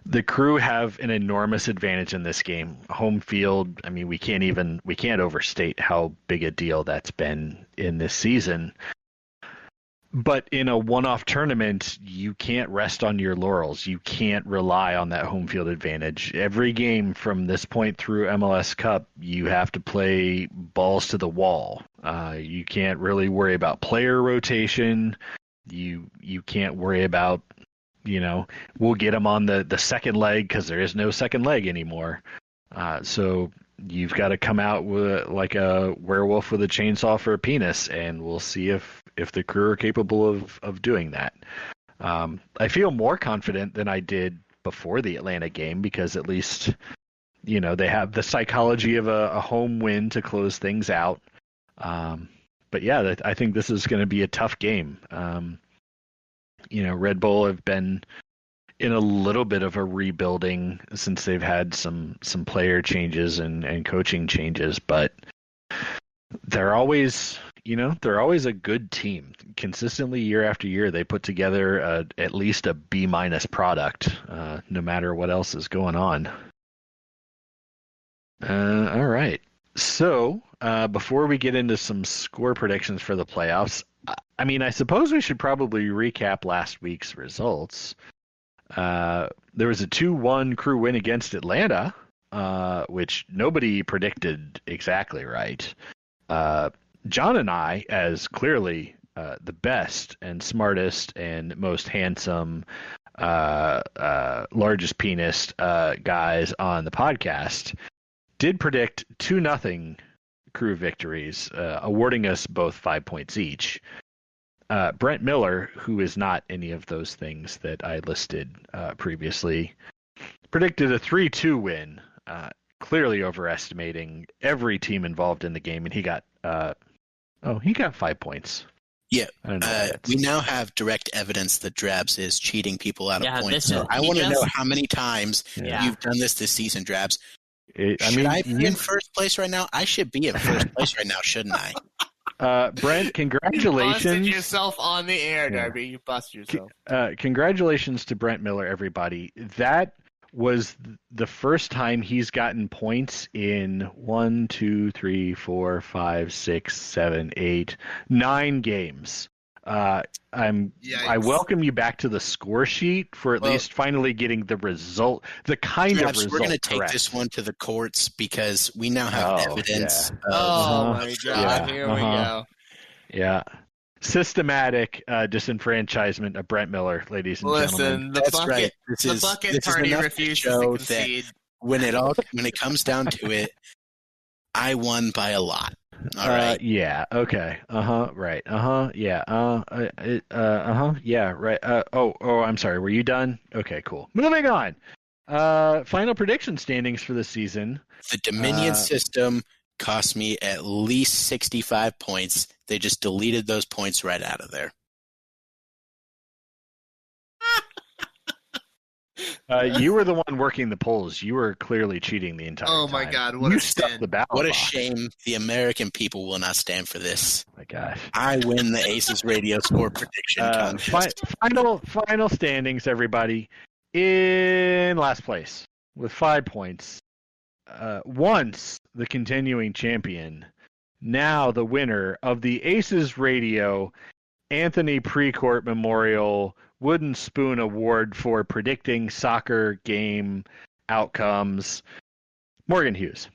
H: the Crew have an enormous advantage in this game. Home field, I mean, we can't overstate how big a deal that's been in this season. But in a one-off tournament, you can't rest on your laurels. You can't rely on that home field advantage. Every game from this point through MLS Cup, you have to play balls to the wall. You can't really worry about player rotation. You can't worry about, we'll get them on the second leg because there is no second leg anymore. So you've got to come out with like a werewolf with a chainsaw for a penis, and we'll see if the Crew are capable of doing that. I feel more confident than I did before the Atlanta game because at least, they have the psychology of a home win to close things out. But yeah, I think this is going to be a tough game. Red Bull have been in a little bit of a rebuilding since they've had some player changes and coaching changes, but they're always a good team. Consistently year after year, they put together at least a B- product, no matter what else is going on. All right. So before we get into some score predictions for the playoffs, I mean, I suppose we should probably recap last week's results. There was a 2-1 Crew win against Atlanta, which nobody predicted exactly right. John and I, as clearly the best and smartest and most handsome, largest penis guys on the podcast, did predict 2-0 Crew victories, awarding us both 5 points each. Brent Miller, who is not any of those things that I listed previously, predicted a 3-2 win, clearly overestimating every team involved in the game, and he got 5 points.
C: Yeah, we now have direct evidence that Drabs is cheating people out of points. So I want to know how many times you've done this season, Drabs. Should I be in first place right now? I should be in first place right now, shouldn't I?
H: Brent, congratulations.
D: You busted yourself on the air, Darby. You busted yourself.
H: Congratulations to Brent Miller, everybody. That was the first time he's gotten points in 1, 2, 3, 4, 5, 6, 7, 8, 9 games. I welcome you back to the score sheet for at least finally getting the result, the kind of result.
C: We're going to take this one to the courts because we now have evidence.
D: Yeah. My God! Here we go.
H: Yeah. Systematic disenfranchisement of Brent Miller, ladies and gentlemen.
C: That's right.
D: The bucket party refuses to concede.
C: When it comes down to it, I won by a lot. All right.
H: Yeah. Okay. Right. Yeah. Yeah. Right. I'm sorry. Were you done? Okay. Cool. Moving on. Final prediction standings for the season.
C: The Dominion system cost me at least 65 points. They just deleted those points right out of there.
H: You were the one working the polls. You were clearly cheating the entire time.
D: Oh my God! What
C: a shame! The American people will not stand for this.
H: Oh my gosh!
C: I win the Aces radio score prediction contest.
H: Final standings, everybody. In last place with 5 points. Once the continuing champion, now the winner of the Aces Radio Anthony Precourt Memorial Wooden Spoon Award for predicting soccer game outcomes, Morgan Hughes.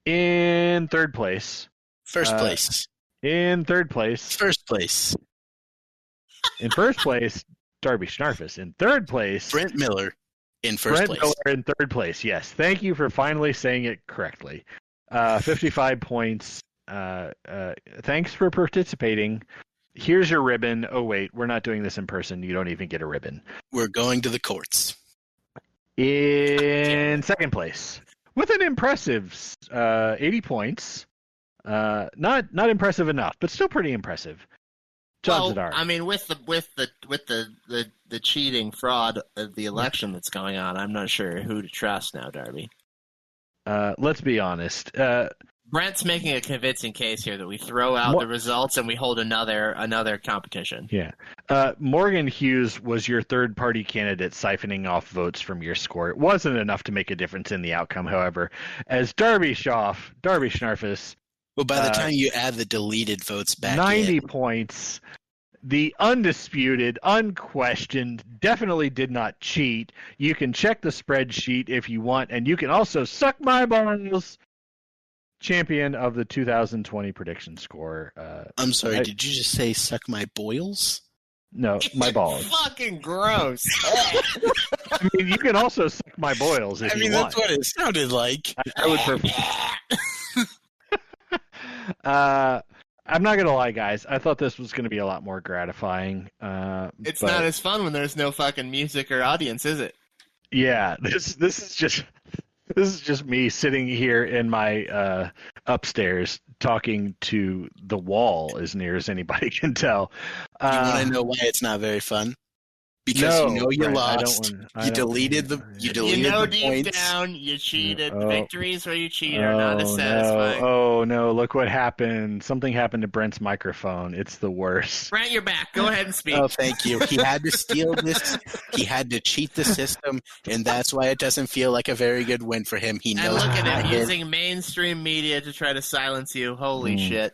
H: In third place.
C: First place.
H: In third place.
C: First place.
H: In first place, Darby Schnarfus. In third place,
C: Brent Miller. In first place.
H: Brent Miller in third place, yes. Thank you for finally saying it correctly. 55 points. Thanks for participating. Here's your ribbon. Oh, wait, we're not doing this in person. You don't even get a ribbon.
C: We're going to the courts.
H: In second place, with an impressive 80 points. Not impressive enough, but still pretty impressive. John Zadar.
D: I mean, with the cheating fraud of the election that's going on, I'm not sure who to trust now, Darby.
H: Let's be honest.
D: Brent's making a convincing case here that we throw out the results and we hold another competition.
H: Yeah. Morgan Hughes was your third-party candidate siphoning off votes from your score. It wasn't enough to make a difference in the outcome, however. As Darby Schnarfus...
C: Well, by the time you add the deleted votes back
H: 90 points, the undisputed, unquestioned, definitely did not cheat. You can check the spreadsheet if you want, and you can also suck my balls. Champion of the 2020 prediction score.
C: I'm sorry, did you just say suck my boils?
H: No, my balls.
D: Fucking gross.
H: I mean, you can also suck my boils if you want.
C: That's what it sounded like.
H: I would prefer. I'm not gonna lie, guys. I thought this was gonna be a lot more gratifying.
D: It's not as fun when there's no fucking music or audience, is it?
H: Yeah, this is just me sitting here in my upstairs talking to the wall as near as anybody can tell.
C: You want to know why it's not very fun? Because you lost. You deleted the
D: deep
C: points.
D: Down, you cheated. Victories where you cheat are not as satisfying.
H: Oh, no. Look what happened. Something happened to Brent's microphone. It's the worst.
D: Brent, you're back. Go ahead and speak.
C: Oh, thank you. He had to steal this. He had to cheat the system, and that's why it doesn't feel like a very good win for him. He knows.
D: And look at him using mainstream media to try to silence you. Holy shit.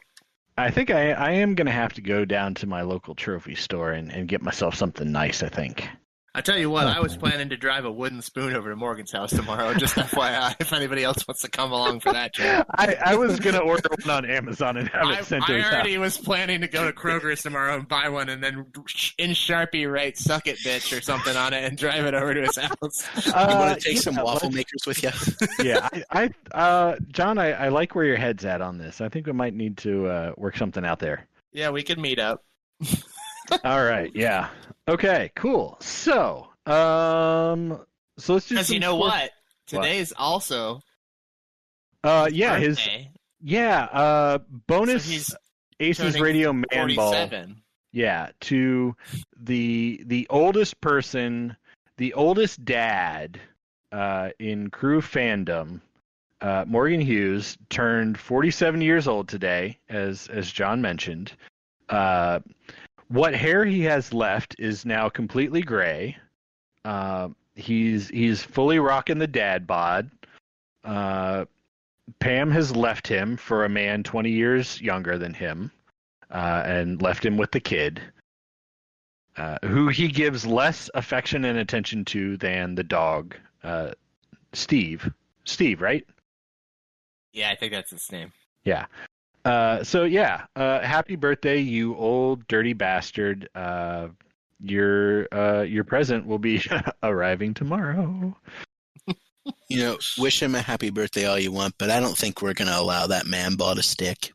H: I think I am going to have to go down to my local trophy store and get myself something nice, I think.
D: I tell you what, I was planning to drive a wooden spoon over to Morgan's house tomorrow, just FYI, if anybody else wants to come along for that trip.
H: I was going to order one on Amazon and have it sent to his house.
D: I already was planning to go to Kroger's tomorrow and buy one and then in Sharpie write "suck it, bitch" or something on it and drive it over to his house.
C: You want to take some waffle makers with you?
H: Yeah, John, I like where your head's at on this. I think we might need to work something out there.
D: Yeah, we could meet up.
H: All right, yeah. Okay, cool. So let's just...
D: Because you know what? Today's also
H: yeah,
D: birthday.
H: Bonus
D: So
H: Aces Radio Man
D: 47.
H: Ball. Yeah, to the oldest person, the oldest dad in crew fandom, Morgan Hughes turned 47 years old today, as John mentioned. What hair he has left is now completely gray. He's fully rocking the dad bod. Pam has left him for a man 20 years younger than him, and left him with the kid, who he gives less affection and attention to than the dog, Steve. Steve, right?
D: Yeah, I think that's his name.
H: Yeah. Happy birthday, you old dirty bastard. Your present will be arriving tomorrow.
C: Wish him a happy birthday all you want, but I don't think we're going to allow that man ball to stick.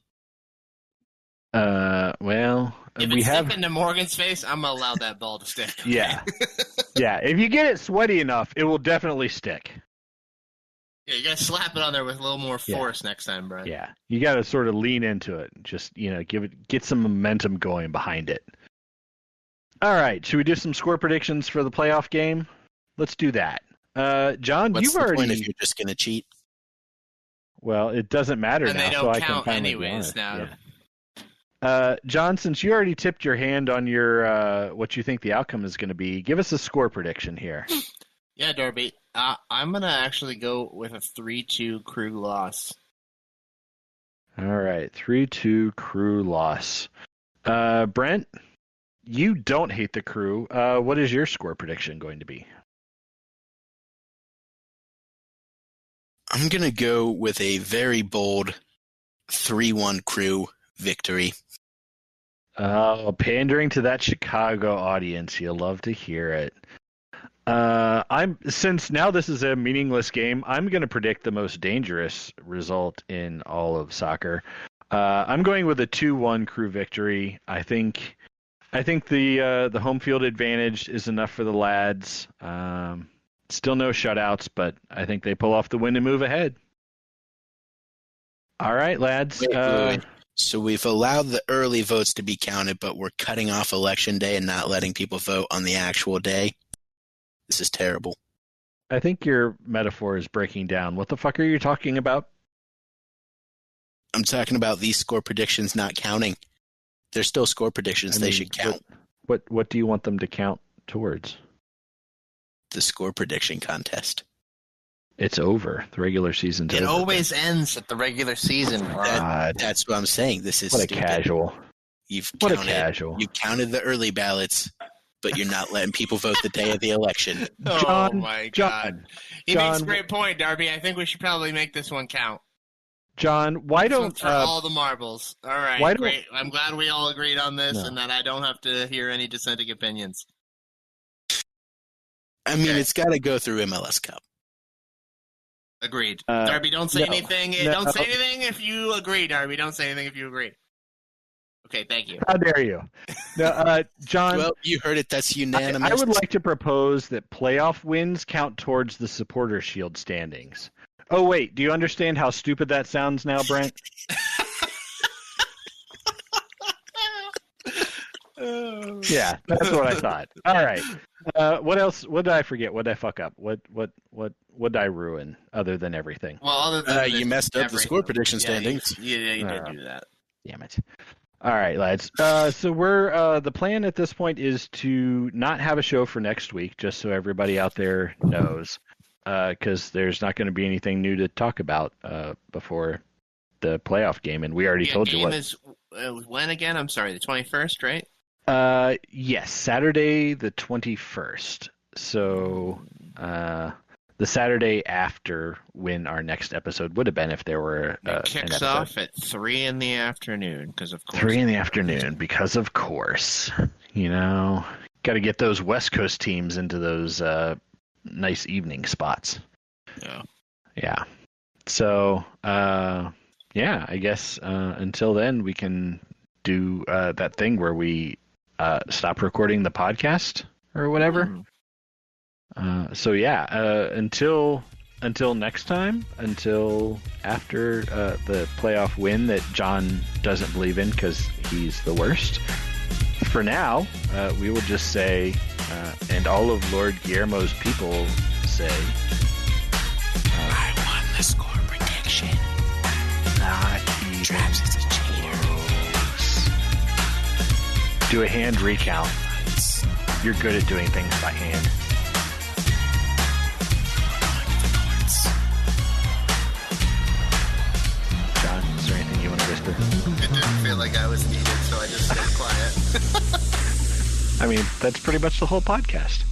H: Well,
D: if it's sticking to Morgan's face, I'm going to allow that ball to stick. Okay?
H: Yeah. Yeah, if you get it sweaty enough, it will definitely stick.
D: Yeah, you got to slap it on there with a little more force next time, Brian.
H: Yeah, you got to sort of lean into it. Just, get some momentum going behind it. All right, should we do some score predictions for the playoff game? Let's do that. John,
C: What's
H: you've
C: the
H: already.
C: Point if you're just going to cheat?
H: Well, it doesn't matter
D: and
H: now,
D: they don't
H: so I
D: count
H: can finally
D: anyways now.
H: Yeah. John, since you already tipped your hand on your what you think the outcome is going to be, give us a score prediction here.
D: Yeah, Darby. I'm going to actually go with a 3-2 crew loss.
H: All right, 3-2 crew loss. Brent, you don't hate the crew. What is your score prediction going to be?
C: I'm going to go with a very bold 3-1 crew victory.
H: Oh, pandering to that Chicago audience. You'll love to hear it. Since now this is a meaningless game, I'm going to predict the most dangerous result in all of soccer. I'm going with a 2-1 crew victory. I think the home field advantage is enough for the lads. Still no shutouts, but I think they pull off the win and move ahead. All right, lads.
C: Wait. So we've allowed the early votes to be counted, but we're cutting off Election Day and not letting people vote on the actual day. This is terrible.
H: I think your metaphor is breaking down. What the fuck are you talking about?
C: I'm talking about these score predictions not counting. They're still score predictions. They should count.
H: What do you want them to count towards?
C: The score prediction contest.
H: It's over. The regular season's over.
D: It always ends at the regular season.
C: That's what I'm saying. This is
H: what a
C: stupid.
H: Casual.
C: You counted the early ballots, but you're not letting people vote the day of the election.
D: Oh my God! He makes a great point, Darby. I think we should probably make this one count.
H: John, why don't
D: for all the marbles? All right, great. I'm glad we all agreed on this, and that I don't have to hear any dissenting opinions.
C: I mean, it's got to go through MLS Cup.
D: Agreed. Darby, don't say anything. Don't say anything if you agree, Darby. Don't say anything if you agree. Okay, thank you.
H: How dare you? No, John.
C: Well, you heard it. That's unanimous.
H: I would like to propose that playoff wins count towards the Supporter Shield standings. Oh, wait. Do you understand how stupid that sounds now, Brent? Yeah, that's what I thought. All right. What else? What did I forget? What did I fuck up? What did I ruin other than everything?
D: Well, other than
C: you messed up the score prediction standings.
D: You did do that.
H: Damn it. All right, lads. So we're the plan at this point is to not have a show for next week, just so everybody out there knows, because there's not going to be anything new to talk about before the playoff game, and we already told you what.
D: Is when again? I'm sorry, the 21st, right?
H: Yes, Saturday the 21st. So the Saturday after when our next episode would have been if there were
D: it kicks off at 3 in the afternoon because of course
H: 3 in the afternoon because of course got to get those West Coast teams into those nice evening spots. Yeah. So I guess until then we can do that thing where we stop recording the podcast or whatever. Until next time, until after the playoff win that John doesn't believe in because he's the worst. For now, we will just say, and all of Lord Guillermo's people say,
C: Traps is a cheater.
H: Do a hand recount. You're good at doing things by hand. John, is there anything you want to whisper?
D: It didn't feel like I was needed, so I just stayed quiet.
H: I mean, that's pretty much the whole podcast.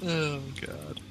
C: Oh, God.